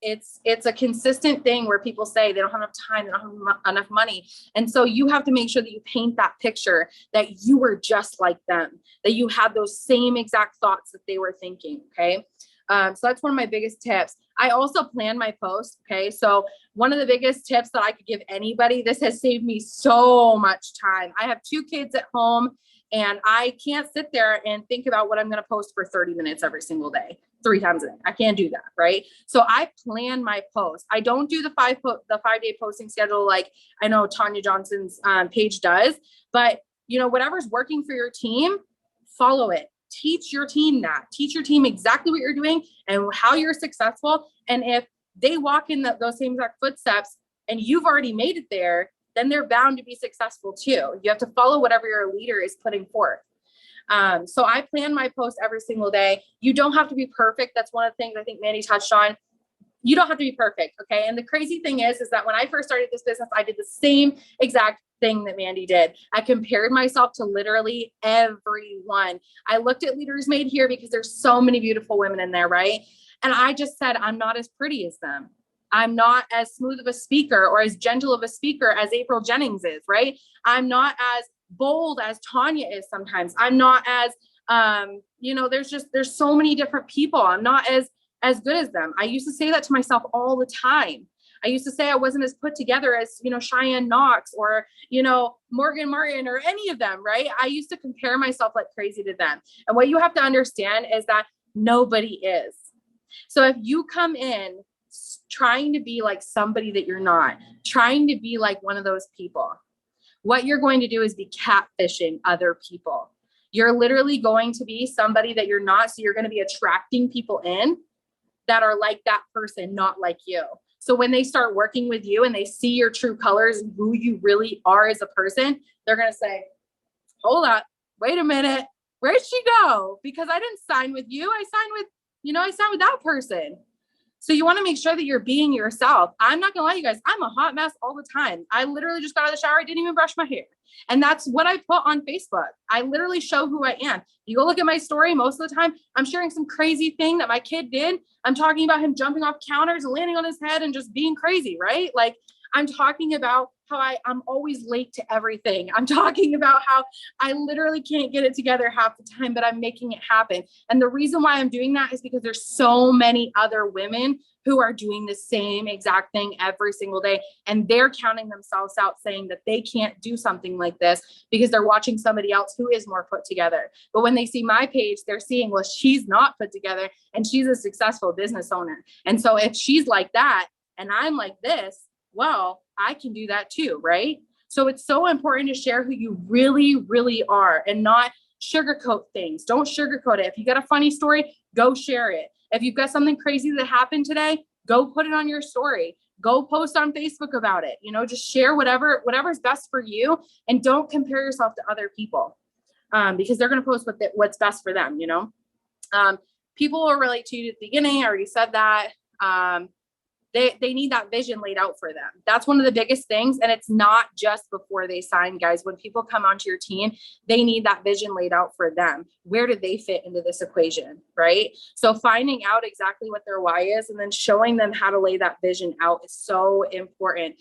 It's a consistent thing where people say they don't have enough time, they don't have enough money. And so you have to make sure that you paint that picture that you were just like them, that you had those same exact thoughts that they were thinking. Okay. So that's one of my biggest tips. I also plan my posts. Okay. So one of the biggest tips that I could give anybody, this has saved me so much time. I have 2 kids at home and I can't sit there and think about what I'm going to post for 30 minutes every single day, 3 times a day. I can't do that. Right. So I plan my posts. I don't do the 5-day posting schedule like I know Tanya Johnson's page does, but whatever's working for your team, follow it. Teach your team that. Teach your team exactly what you're doing and how you're successful. And if they walk in those same exact footsteps and you've already made it there, then they're bound to be successful too. You have to follow whatever your leader is putting forth. So I plan my post every single day. You don't have to be perfect. That's one of the things I think Mandy touched on. You don't have to be perfect. Okay. And the crazy thing is that when I first started this business, I did the same exact thing that Mandy did. I compared myself to literally everyone. I looked at Leaders Made here because there's so many beautiful women in there. Right. And I just said, I'm not as pretty as them. I'm not as smooth of a speaker or as gentle of a speaker as April Jennings is. Right. I'm not as bold as Tanya is sometimes. I'm not as, there's so many different people. I'm not as good as them. I used to say that to myself all the time. I used to say I wasn't as put together as, Cheyenne Knox or, Morgan Martin or any of them, right? I used to compare myself like crazy to them. And what you have to understand is that nobody is. So if you come in trying to be like somebody that you're not, trying to be like one of those people, what you're going to do is be catfishing other people. You're literally going to be somebody that you're not. So you're going to be attracting people in that are like that person, not like you. So when they start working with you and they see your true colors and who you really are as a person, they're going to say, hold up, wait a minute. Where'd she go? Because I didn't sign with you. I signed with that person. So you want to make sure that you're being yourself. I'm not going to lie, you guys, I'm a hot mess all the time. I literally just got out of the shower. I didn't even brush my hair. And that's what I put on Facebook. I literally show who I am. You go look at my story. Most of the time I'm sharing some crazy thing that my kid did. I'm talking about him jumping off counters and landing on his head and just being crazy, right? Like I'm talking about how I'm always late to everything. I'm talking about how I literally can't get it together half the time, but I'm making it happen. And the reason why I'm doing that is because there's so many other women who are doing the same exact thing every single day. And they're counting themselves out saying that they can't do something like this because they're watching somebody else who is more put together. But when they see my page, they're seeing, well, she's not put together and she's a successful business owner. And so if she's like that and I'm like this, well, I can do that too, right? So it's so important to share who you really, really are and not sugarcoat things. Don't sugarcoat it. If you got a funny story, go share it. If you've got something crazy that happened today, go put it on your story. Go post on Facebook about it. Just share whatever's best for you, and don't compare yourself to other people because they're going to post what's best for them. People will relate to you at the beginning. I already said that. They need that vision laid out for them. That's one of the biggest things. And it's not just before they sign, guys. When people come onto your team, they need that vision laid out for them. Where do they fit into this equation, right? So finding out exactly what their why is and then showing them how to lay that vision out is so important.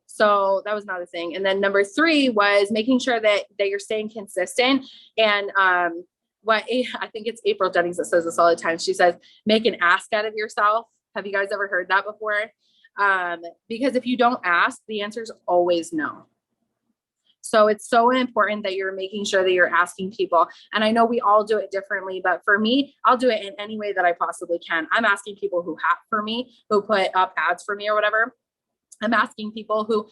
So that was another thing. And then number 3 was making sure that you're staying consistent. And what I think it's April Jennings that says this all the time. She says, make an ask out of yourself. Have you guys ever heard that before? Because if you don't ask, the answer is always no. So it's so important that you're making sure that you're asking people. And I know we all do it differently, but for me, I'll do it in any way that I possibly can. I'm asking people who have for me, who put up ads for me or whatever. I'm asking people who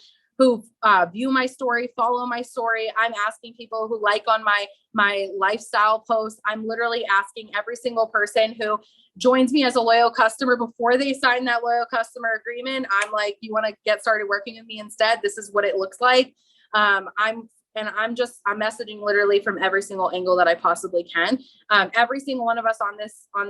view my story, follow my story. I'm asking people who like on my lifestyle posts. I'm literally asking every single person who joins me as a loyal customer before they sign that loyal customer agreement. I'm like, you want to get started working with me instead? This is what it looks like. I'm messaging literally from every single angle that I possibly can. Every single one of us on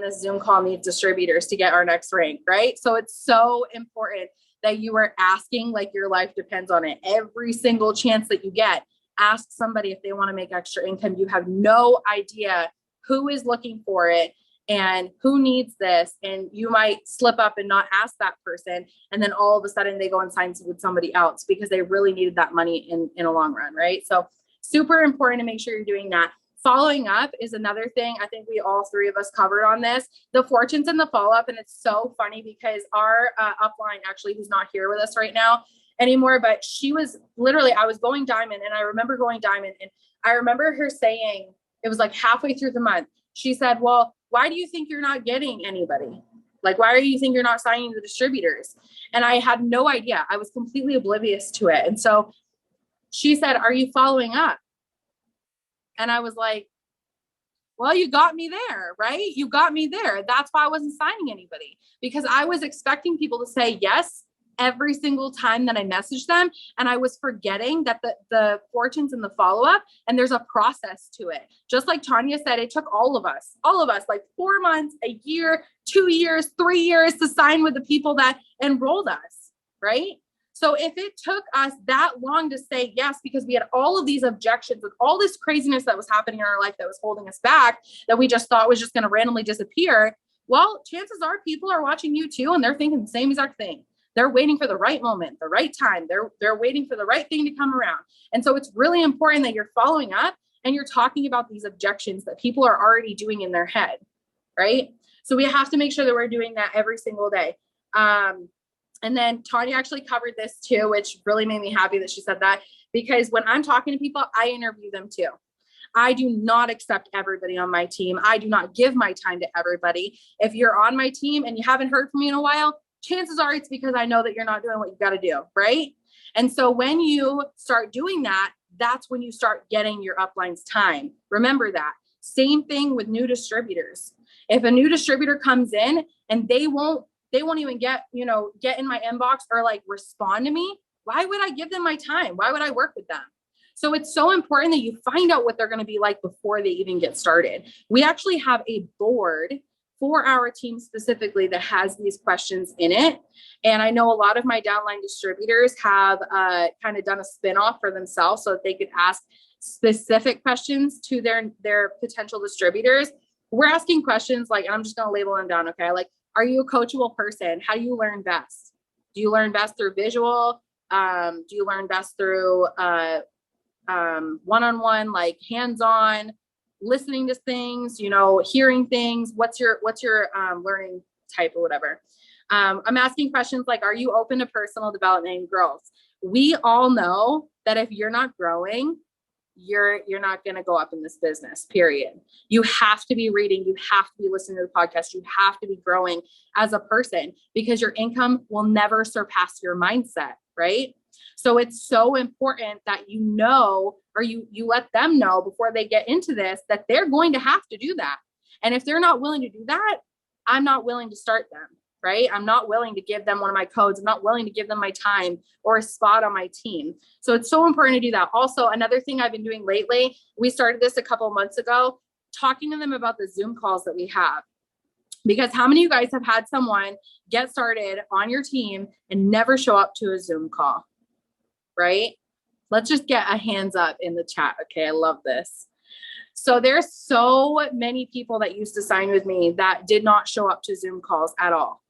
this Zoom call needs distributors to get our next rank, right? So it's so important that you are asking like your life depends on it. Every single chance that you get, ask somebody if they want to make extra income. You have no idea who is looking for it and who needs this. And you might slip up and not ask that person. And then all of a sudden they go and sign with somebody else because they really needed that money in a long run, right? So super important to make sure you're doing that. Following up is another thing. I think we all 3 of us covered on this, the fortunes and the follow-up. And it's so funny because our upline actually, who's not here with us right now anymore, but she was literally, I was going diamond and I remember going diamond. And I remember her saying, it was like halfway through the month. She said, well, why do you think you're not getting anybody? Like, why do you think you're not signing the distributors? And I had no idea. I was completely oblivious to it. And so she said, are you following up? And I was like, well, you got me there, right? You got me there. That's why I wasn't signing anybody, because I was expecting people to say yes every single time that I messaged them. And I was forgetting that the fortunes and the follow-up, and there's a process to it. Just like Tanya said, it took all of us, like 4 months, a year, 2 years, 3 years to sign with the people that enrolled us, right? So if it took us that long to say yes, because we had all of these objections with all this craziness that was happening in our life that was holding us back, that we just thought was just going to randomly disappear, well, chances are people are watching you too, and they're thinking the same exact thing. They're waiting for the right moment, the right time. They're waiting for the right thing to come around. And so it's really important that you're following up and you're talking about these objections that people are already doing in their head, right? So we have to make sure that we're doing that every single day. And then Tanya actually covered this too, which really made me happy that she said that, because when I'm talking to people, I interview them too. I do not accept everybody on my team. I do not give my time to everybody. If you're on my team and you haven't heard from me in a while, chances are it's because I know that you're not doing what you got to do, right? And so when you start doing that, that's when you start getting your upline's time. Remember that. Same thing with new distributors. If a new distributor comes in and they won't even get in my inbox or like respond to me, why would I give them my time? Why would I work with them? So it's so important that you find out what they're going to be like before they even get started. We actually have a board for our team specifically that has these questions in it. And I know a lot of my downline distributors have kind of done a spin-off for themselves so that they could ask specific questions to their potential distributors. We're asking questions like, I'm just going to label them down. Okay. Like, are you a coachable person? How do you learn best? Do you learn best through visual? Do you learn best through one-on-one, like hands-on, listening to things, you know, hearing things? What's your learning type or whatever? I'm asking questions like, are you open to personal development and growth? We all know that if you're not growing, you're not going to go up in this business, period. You have to be reading. You have to be listening to the podcast. You have to be growing as a person, because your income will never surpass your mindset, right? So it's so important that you know, or you let them know before they get into this, that they're going to have to do that. And if they're not willing to do that, I'm not willing to start them, right? I'm not willing to give them one of my codes. I'm not willing to give them my time or a spot on my team. So it's so important to do that. Also, another thing I've been doing lately, we started this a couple of months ago, talking to them about the Zoom calls that we have. Because how many of you guys have had someone get started on your team and never show up to a Zoom call, right? Let's just get a hands up in the chat. Okay, I love this. So there's so many people that used to sign with me that did not show up to Zoom calls at all.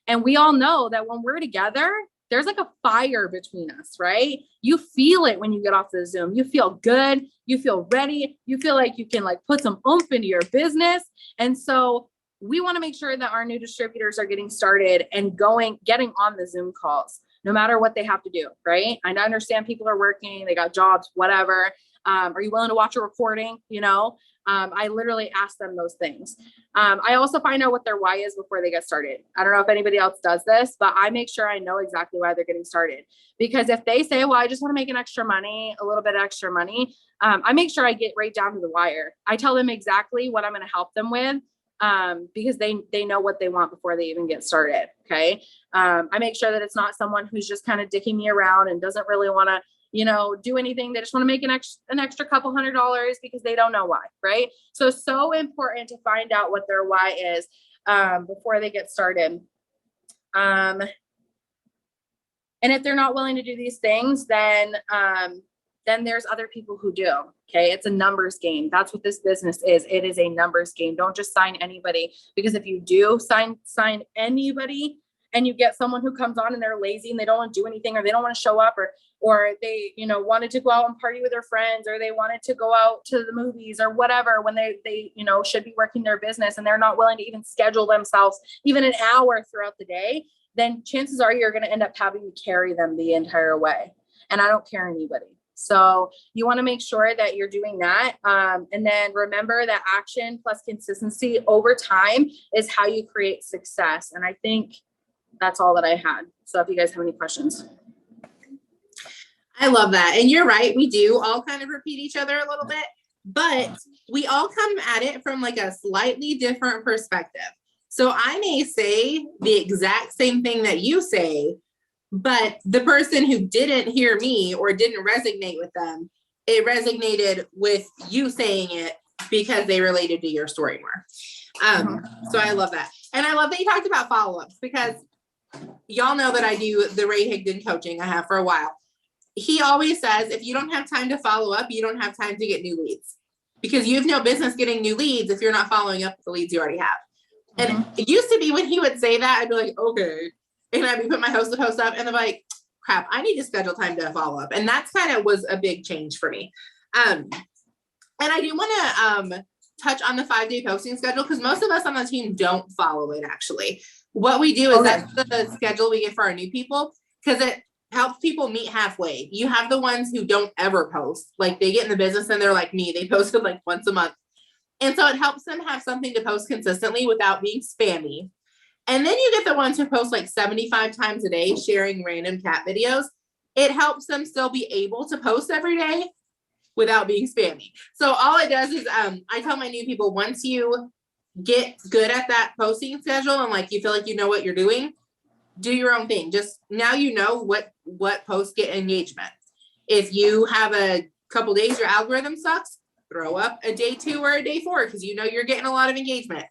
And we all know that when we're together, there's like a fire between us, right? You feel it when you get off the Zoom. You feel good. You feel ready. You feel like you can like put some oomph into your business. And so we want to make sure that our new distributors are getting started and getting on the Zoom calls, no matter what they have to do, right? I understand people are working, they got jobs, whatever. Are you willing to watch a recording? You know, I literally ask them those things. I also find out what their why is before they get started. I don't know if anybody else does this, but I make sure I know exactly why they're getting started. Because if they say, well, I just want to make a little bit extra money, I make sure I get right down to the wire. I tell them exactly what I'm going to help them with, because they know what they want before they even get started. Okay. I make sure that it's not someone who's just kind of dicking me around and doesn't really want to, you know, do anything. They just want to make an extra couple $100 because they don't know why. Right. So important to find out what their why is, before they get started. And if they're not willing to do these things, then there's other people who do. Okay. It's a numbers game. That's what this business is. It is a numbers game. Don't just sign anybody, because if you do sign anybody and you get someone who comes on and they're lazy and they don't want to do anything, or they don't want to show up, or they, you know, wanted to go out and party with their friends, or they wanted to go out to the movies or whatever, when they, you know, should be working their business, and they're not willing to even schedule themselves even an hour throughout the day, then chances are you're going to end up having to carry them the entire way. And I don't care anybody. So you want to make sure that you're doing that. And then remember that action plus consistency over time is how you create success. And I think that's all that I had. So if you guys have any questions. I love that. And you're right. We do all kind of repeat each other a little bit, but we all come at it from like a slightly different perspective. So I may say the exact same thing that you say, but the person who didn't hear me or didn't resonate with them, it resonated with you saying it because they related to your story more. So I love that. And I love that you talked about follow-ups, because y'all know that I do the Ray Higdon coaching. I have for a while. He always says, if you don't have time to follow up, you don't have time to get new leads, because you have no business getting new leads if you're not following up with the leads you already have. And it used to be when he would say that, I'd be like, okay. And I'd be putting my host up, and I'm like, crap, I need to schedule time to follow up. And that's kind of was a big change for me. And I do want to touch on the 5-day posting schedule, because most of us on the team don't follow it. Actually, what we do is that's the schedule we get for our new people, because it helps people meet halfway. You have the ones who don't ever post, like they get in the business and they're like me, they posted like once a month. And so it helps them have something to post consistently without being spammy. And then you get the ones who post like 75 times a day sharing random cat videos. It helps them still be able to post every day without being spammy. So all it does is I tell my new people, once you get good at that posting schedule and like you feel like you know what you're doing, do your own thing. Just now you know what posts get engagement. If you have a couple days your algorithm sucks, throw up a day 2 or a day 4, because you know you're getting a lot of engagement.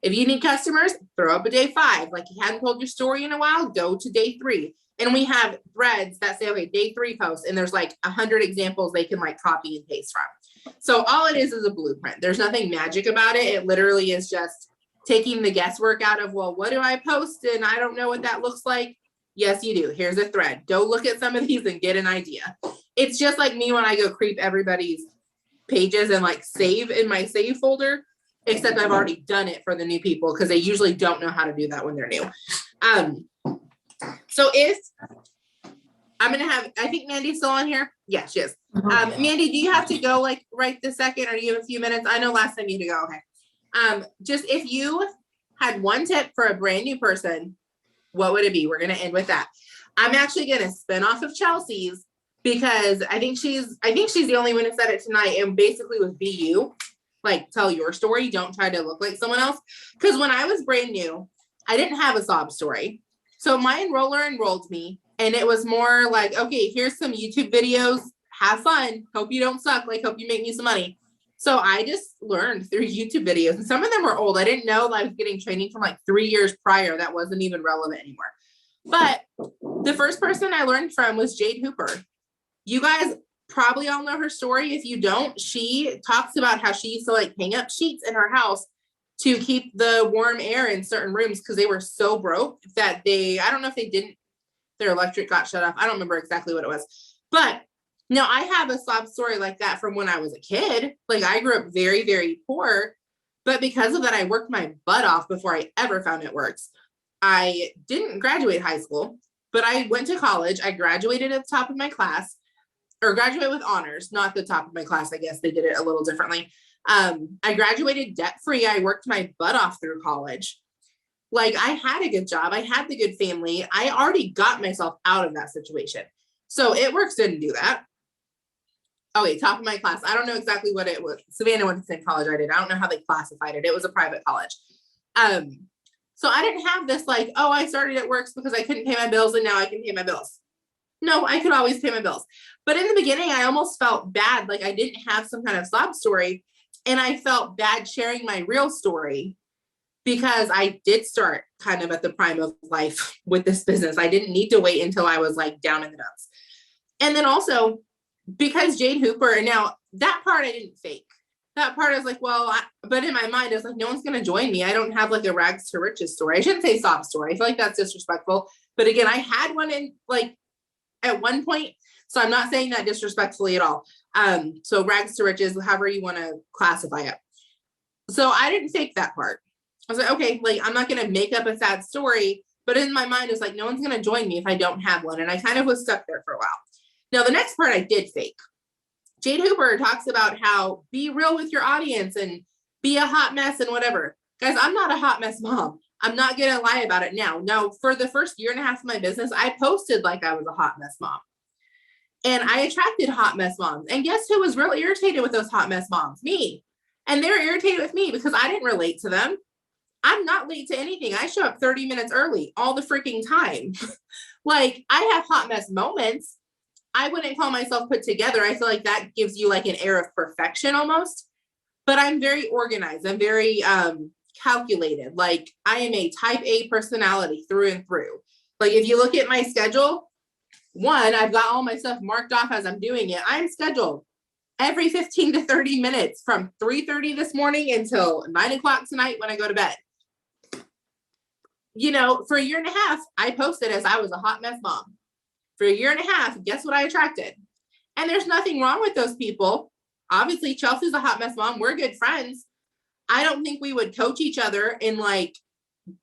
If you need customers, throw up a day 5. Like you hadn't told your story in a while, go to day 3. And we have threads that say, okay, day 3 post, and there's like 100 examples they can like copy and paste from. So all it is a blueprint. There's nothing magic about it. It literally is just taking the guesswork out of, well, what do I post? And I don't know what that looks like. Yes, you do. Here's a thread. Go look at some of these and get an idea. It's just like me when I go creep everybody's pages and like save in my save folder, except I've already done it for the new people because they usually don't know how to do that when they're new. So if I'm going to have, I think Mandy's still on here. Yeah, she is. Mandy, do you have to go like right this second, or do you have a few minutes? I know last time you had to go. Okay. Just if you had one tip for a brand new person, what would it be? We're going to end with that. I'm actually going to spin off of Chelsea's because I think she's the only one who said it tonight, and basically was be you, like tell your story. Don't try to look like someone else. Because when I was brand new, I didn't have a sob story. So my enroller enrolled me, and it was more like, okay, here's some YouTube videos. Have fun. Hope you don't suck. Like, hope you make me some money. So I just learned through YouTube videos, and some of them were old. I didn't know I was getting training from like 3 years prior. That wasn't even relevant anymore. But the first person I learned from was Jade Hooper. You guys probably all know her story. If you don't, she talks about how she used to like hang up sheets in her house to keep the warm air in certain rooms because they were so broke that I don't know if they didn't, their electric got shut off. I don't remember exactly what it was. But now I have a sob story like that from when I was a kid. Like I grew up very, very poor. But because of that, I worked my butt off before I ever found It Works. I didn't graduate high school, but I went to college. I graduated at the top of my class, or graduated with honors, not the top of my class. I guess they did it a little differently. I graduated debt-free. I worked my butt off through college. Like I had a good job. I had the good family. I already got myself out of that situation. So It Works didn't do that. Oh wait, top of my class. I don't know exactly what it was. Savannah went to the same college I did. I don't know how they classified it. It was a private college. So I didn't have this like, oh, I started It Works because I couldn't pay my bills and now I can pay my bills. No, I could always pay my bills. But in the beginning, I almost felt bad. Like I didn't have some kind of sob story. And I felt bad sharing my real story because I did start kind of at the prime of life with this business. I didn't need to wait until I was like down in the dumps. And then also because Jade Hooper, and now that part I didn't fake. That part I was like, well, but in my mind, I was like, no one's going to join me. I don't have like a rags to riches story. I shouldn't say sob story. I feel like that's disrespectful. But again, I had one in like at one point. So I'm not saying that disrespectfully at all. So rags to riches, however you want to classify it. So I didn't fake that part. I was like, okay, like I'm not going to make up a sad story. But in my mind, it's like, no one's going to join me if I don't have one. And I kind of was stuck there for a while. Now, the next part I did fake. Jade Hooper talks about how be real with your audience and be a hot mess and whatever. Guys, I'm not a hot mess mom. I'm not going to lie about it now. No, for the first year and a half of my business, I posted like I was a hot mess mom. And I attracted hot mess moms. And guess who was real irritated with those hot mess moms? Me. And they were irritated with me because I didn't relate to them. I'm not late to anything. I show up 30 minutes early all the freaking time. Like I have hot mess moments. I wouldn't call myself put together. I feel like that gives you like an air of perfection almost, but I'm very organized. I'm very calculated. Like I am a type A personality through and through. Like if you look at my schedule, one, I've got all my stuff marked off as I'm doing it. I'm scheduled every 15 to 30 minutes from 3:30 this morning until 9 o'clock tonight when I go to bed. You know, for a year and a half, I posted as I was a hot mess mom. For a year and a half, guess what I attracted? And there's nothing wrong with those people. Obviously, Chelsea's a hot mess mom. We're good friends. I don't think we would coach each other and like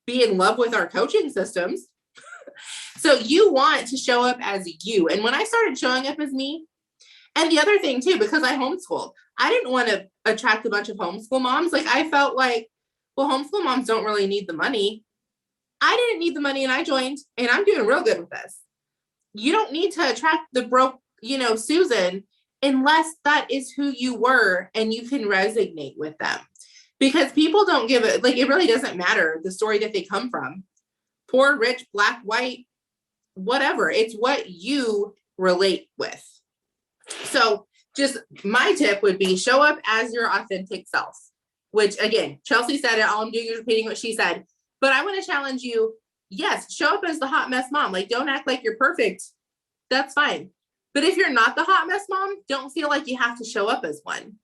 be in love with our coaching systems. So you want to show up as you. And when I started showing up as me, and the other thing too, because I homeschooled, I didn't want to attract a bunch of homeschool moms. Like I felt like, well, homeschool moms don't really need the money. I didn't need the money and I joined, and I'm doing real good with this. You don't need to attract the broke, Susan, unless that is who you were and you can resonate with them. Because people don't give it, like, it really doesn't matter the story that they come from. Poor, rich, black, white, whatever. It's what you relate with. So just my tip would be show up as your authentic self, which again, Chelsea said it. All I'm doing is repeating what she said. But I want to challenge you. Yes, show up as the hot mess mom. Like, don't act like you're perfect. That's fine. But if you're not the hot mess mom, don't feel like you have to show up as one.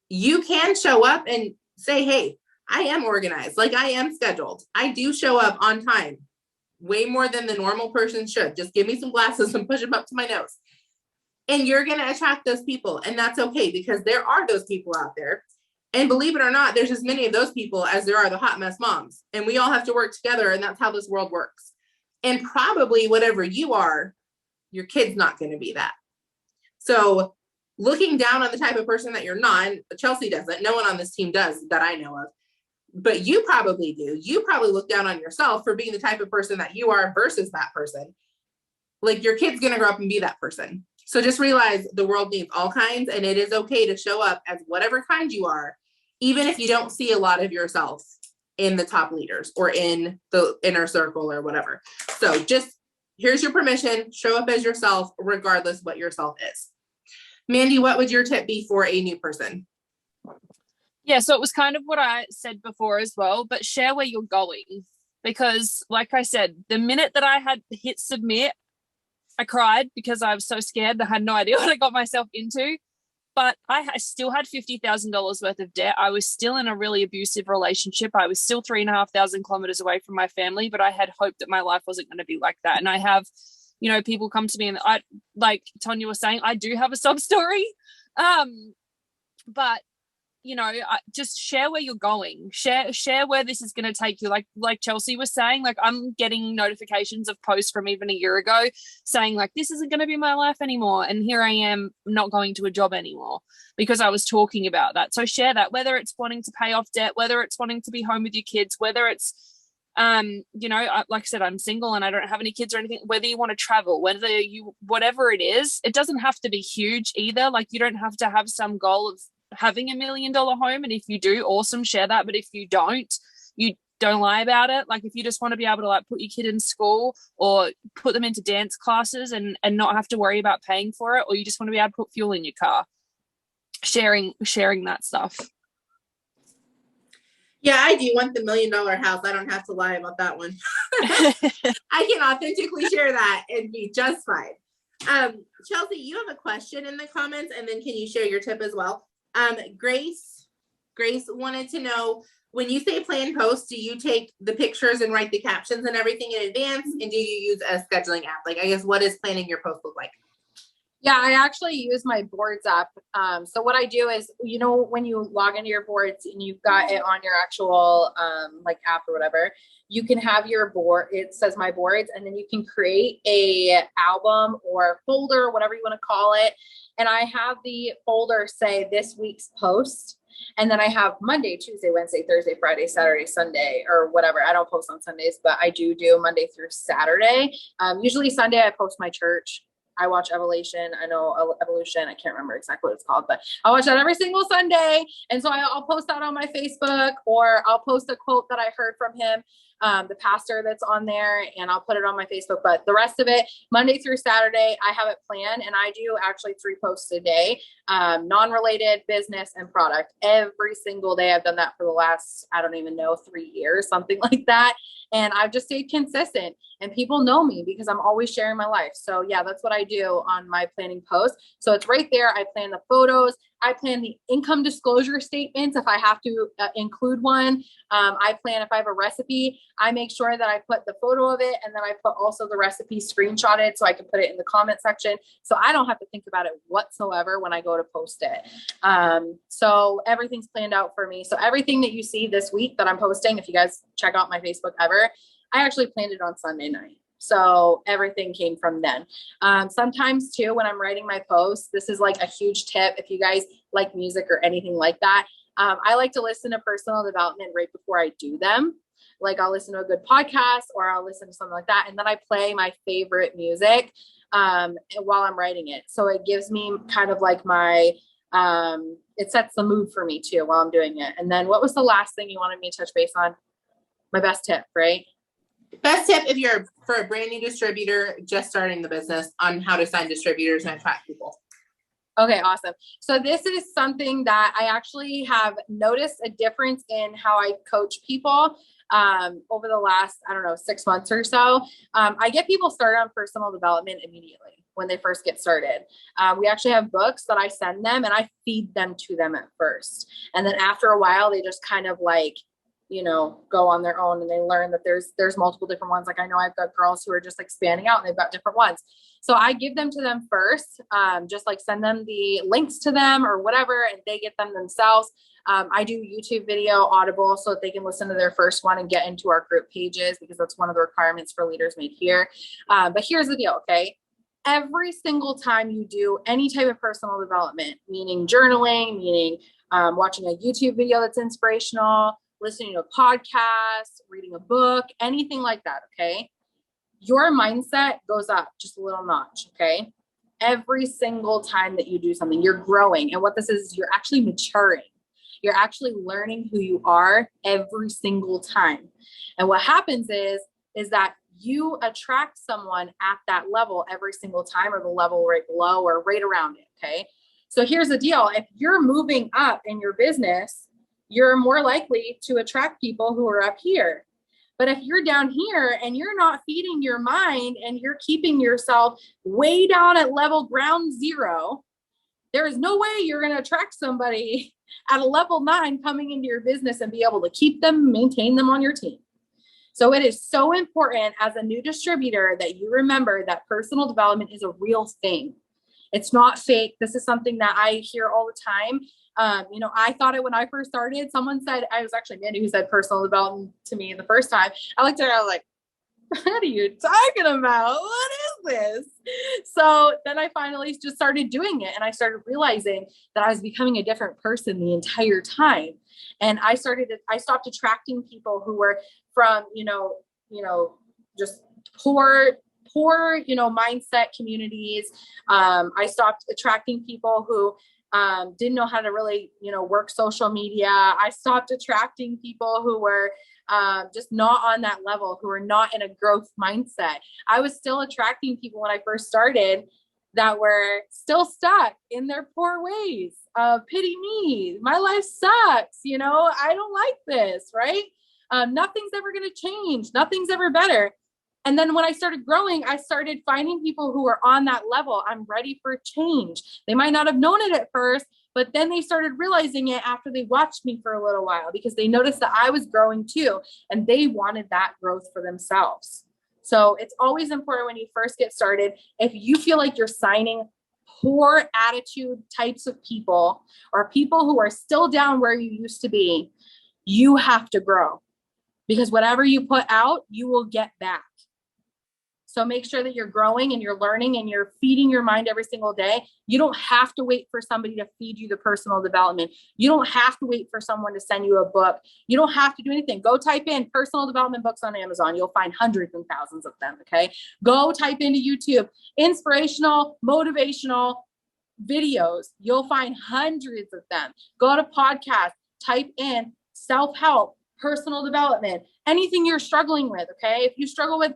You can show up and say, hey, I am organized. Like I am scheduled. I do show up on time. way more than the normal person should. Just give me some glasses and push them up to my nose. And you're going to attract those people. And that's okay, because there are those people out there. And believe it or not, there's as many of those people as there are the hot mess moms. And we all have to work together. And that's how this world works. And probably whatever you are, your kid's not going to be that. So looking down on the type of person that you're not, Chelsea doesn't. No one on this team does that I know of. But you probably do. You probably look down on yourself for being the type of person that you are versus that person. Like, your kid's going to grow up and be that person. So just realize the world needs all kinds, and it is okay to show up as whatever kind you are, even if you don't see a lot of yourself in the top leaders or in the inner circle or whatever. So just, here's your permission, show up as yourself, regardless what yourself is. Mandy, what would your tip be for a new person? Yeah, so it was kind of what I said before as well, but share where you're going. Because like I said, the minute that I had hit submit, I cried because I was so scared. I had no idea what I got myself into. But I still had $50,000 worth of debt. I was still in a really abusive relationship. I was still 3,500 kilometers away from my family, but I had hoped that my life wasn't going to be like that. And I have, you know, people come to me, and I, like Tonya was saying, I do have a sob story. But you know, just share where you're going, share where this is going to take you. Like Chelsea was saying, like, I'm getting notifications of posts from even a year ago saying like, this isn't going to be my life anymore. And here I am not going to a job anymore because I was talking about that. So share that, whether it's wanting to pay off debt, whether it's wanting to be home with your kids, whether it's, you know, like I said, I'm single and I don't have any kids or anything, whether you want to travel, whatever it is, it doesn't have to be huge either. Like, you don't have to have some goal of having $1 million home, and if you do, awesome, share that. But if you don't lie about it. Like, if you just want to be able to like put your kid in school or put them into dance classes and not have to worry about paying for it, or you just want to be able to put fuel in your car, sharing that stuff. Yeah, I do want the $1 million house. I don't have to lie about that one. I can authentically share that and be just fine. Chelsea, you have a question in the comments, and then can you share your tip as well? Grace wanted to know, when you say plan posts, do you take the pictures and write the captions and everything in advance? And do you use a scheduling app? Like, I guess, what does planning your post look like? Yeah, I actually use my boards app. So what I do is, you know, when you log into your boards and you've got it on your actual like app or whatever, you can have your board, it says my boards, and then you can create a album or folder, whatever you want to call it. And I have the folder say this week's post. And then I have Monday, Tuesday, Wednesday, Thursday, Friday, Saturday, Sunday, or whatever. I don't post on Sundays, but I do Monday through Saturday. Usually Sunday I post my church. I watch Evolution. I know Evolution. I can't remember exactly what it's called, but I watch that every single Sunday. And so I'll post that on my Facebook, or I'll post a quote that I heard from him, the pastor that's on there, and I'll put it on my Facebook. But the rest of it, Monday through Saturday, I have it planned, and I do actually 3 posts a day, non-related, business, and product. Every single day. I've done that for the last, I don't even know, 3 years, something like that. And I've just stayed consistent, and people know me because I'm always sharing my life. So yeah, that's what I do on my planning post. So it's right there. I plan the photos. I plan the income disclosure statements if I have to include one. I plan if I have a recipe, I make sure that I put the photo of it, and then I put also the recipe screenshotted so I can put it in the comment section. So I don't have to think about it whatsoever when I go to post it. So everything's planned out for me. So everything that you see this week that I'm posting, if you guys check out my Facebook ever, I actually planned it on Sunday night. So everything came from then. Sometimes too, when I'm writing my posts, this is like a huge tip. If you guys like music or anything like that, I like to listen to personal development right before I do them. Like, I'll listen to a good podcast, or I'll listen to something like that. And then I play my favorite music while I'm writing it. So it gives me kind of like my, it sets the mood for me too while I'm doing it. And then what was the last thing you wanted me to touch base on? My best tip, right? Best tip if you're for a brand new distributor just starting the business, on how to sign distributors and attract people. Okay, awesome. So this is something that I actually have noticed a difference in how I coach people over the last, 6 months or so. I get people started on personal development immediately when they first get started. We actually have books that I send them, and I feed them to them at first. And then after a while, they just kind of like go on their own and they learn that there's multiple different ones. Like I know I've got girls who are just expanding out and they've got different ones. So I give them to them first, just like send them the links to them or whatever, and they get them themselves. I do YouTube video, Audible, so that they can listen to their first one and get into our group pages, because that's one of the requirements for Leaders Made Here. But here's the deal, okay? Every single time you do any type of personal development, meaning journaling, meaning watching a YouTube video that's inspirational, listening to a podcast, reading a book, anything like that, okay? Your mindset goes up just a little notch, okay? Every single time that you do something, you're growing. And what this is you're actually maturing. You're actually learning who you are every single time. And what happens is that you attract someone at that level every single time, or the level right below or right around it, okay? So here's the deal. If you're moving up in your business, you're more likely to attract people who are up here. But if you're down here and you're not feeding your mind and you're keeping yourself way down at level ground zero, there is no way you're going to attract somebody at a level 9 coming into your business and be able to keep them, maintain them on your team. So it is so important as a new distributor that you remember that personal development is a real thing. It's not fake. This is something that I hear all the time. I thought it when I first started. Someone said, I was actually Mandy who said personal development to me the first time. I looked at her, I was like, what are you talking about? What is this? So then I finally just started doing it, and I started realizing that I was becoming a different person the entire time. And I stopped attracting people who were from, just poor, mindset communities. I stopped attracting people who didn't know how to really, work social media. I stopped attracting people who were just not on that level, who were not in a growth mindset. I was still attracting people when I first started that were still stuck in their poor ways. Pity me. My life sucks. I don't like this, right? Nothing's ever going to change. Nothing's ever better. And then when I started growing, I started finding people who are on that level. I'm ready for change. They might not have known it at first, but then they started realizing it after they watched me for a little while, because they noticed that I was growing too, and they wanted that growth for themselves. So it's always important when you first get started, if you feel like you're signing poor attitude types of people, or people who are still down where you used to be, you have to grow, because whatever you put out, you will get back. So make sure that you're growing and you're learning and you're feeding your mind every single day. You don't have to wait for somebody to feed you the personal development. You don't have to wait for someone to send you a book. You don't have to do anything. Go type in personal development books on Amazon. You'll find hundreds and thousands of them, okay? Go type into YouTube, inspirational, motivational videos. You'll find hundreds of them. Go to podcasts, type in self-help, personal development, anything you're struggling with, okay? If you struggle with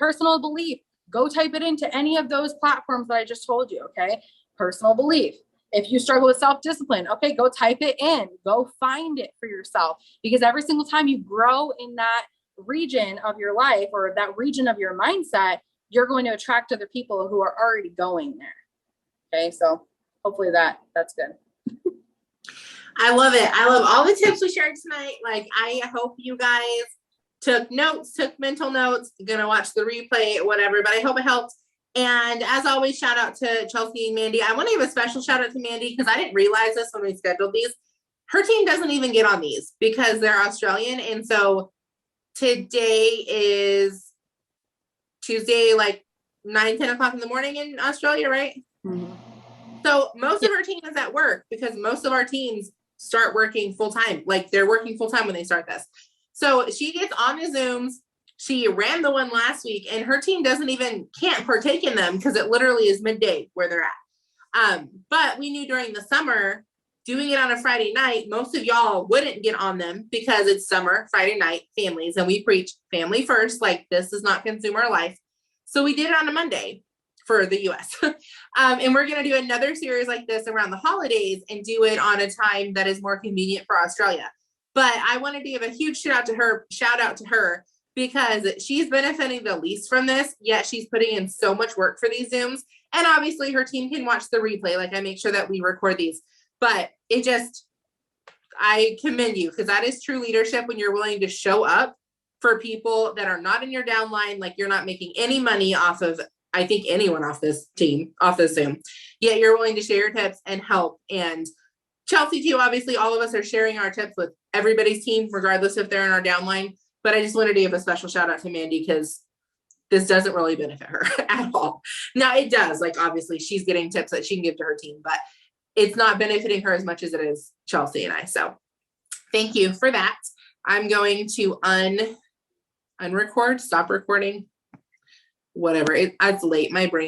personal belief, go type it into any of those platforms that I just told you, okay? Personal belief. If you struggle with self-discipline, okay, go type it in. Go find it for yourself, because every single time you grow in that region of your life or that region of your mindset, you're going to attract other people who are already going there. Okay, so hopefully that's good. I love it. I love all the tips we shared tonight. Like, I hope you guys took notes, took mental notes, gonna watch the replay, whatever, but I hope it helped. And as always, shout out to Chelsea and Mandy. I want to give a special shout out to Mandy, because I didn't realize this when we scheduled these. Her team doesn't even get on these because they're Australian. And so today is Tuesday, like 9-10 o'clock in the morning in Australia, right? Mm-hmm. So most of her team is at work, because most of our teams start working full time. Like, they're working full time when they start this. So she gets on the Zooms. She ran the one last week, and her team can't partake in them because it literally is midday where they're at. But we knew during the summer, doing it on a Friday night, most of y'all wouldn't get on them because it's summer, Friday night, families, and we preach family first. Like, this does not consume our life. So we did it on a Monday for the US. And we're going to do another series like this around the holidays and do it on a time that is more convenient for Australia. But I wanted to give a huge shout out to her because she's benefiting the least from this, yet she's putting in so much work for these Zooms. And obviously her team can watch the replay. Like, I make sure that we record these, but I commend you because that is true leadership when you're willing to show up for people that are not in your downline. Like you're not making any money off of, I think, anyone off this team, off this Zoom, yet you're willing to share your tips and help. And Chelsea too, obviously all of us are sharing our tips with everybody's team, regardless if they're in our downline. But I just wanted to give a special shout out to Mandy because this doesn't really benefit her at all. Now it does, like obviously she's getting tips that she can give to her team, but it's not benefiting her as much as it is Chelsea and I. So thank you for that. I'm going to unrecord, stop recording, whatever. It's late. My brain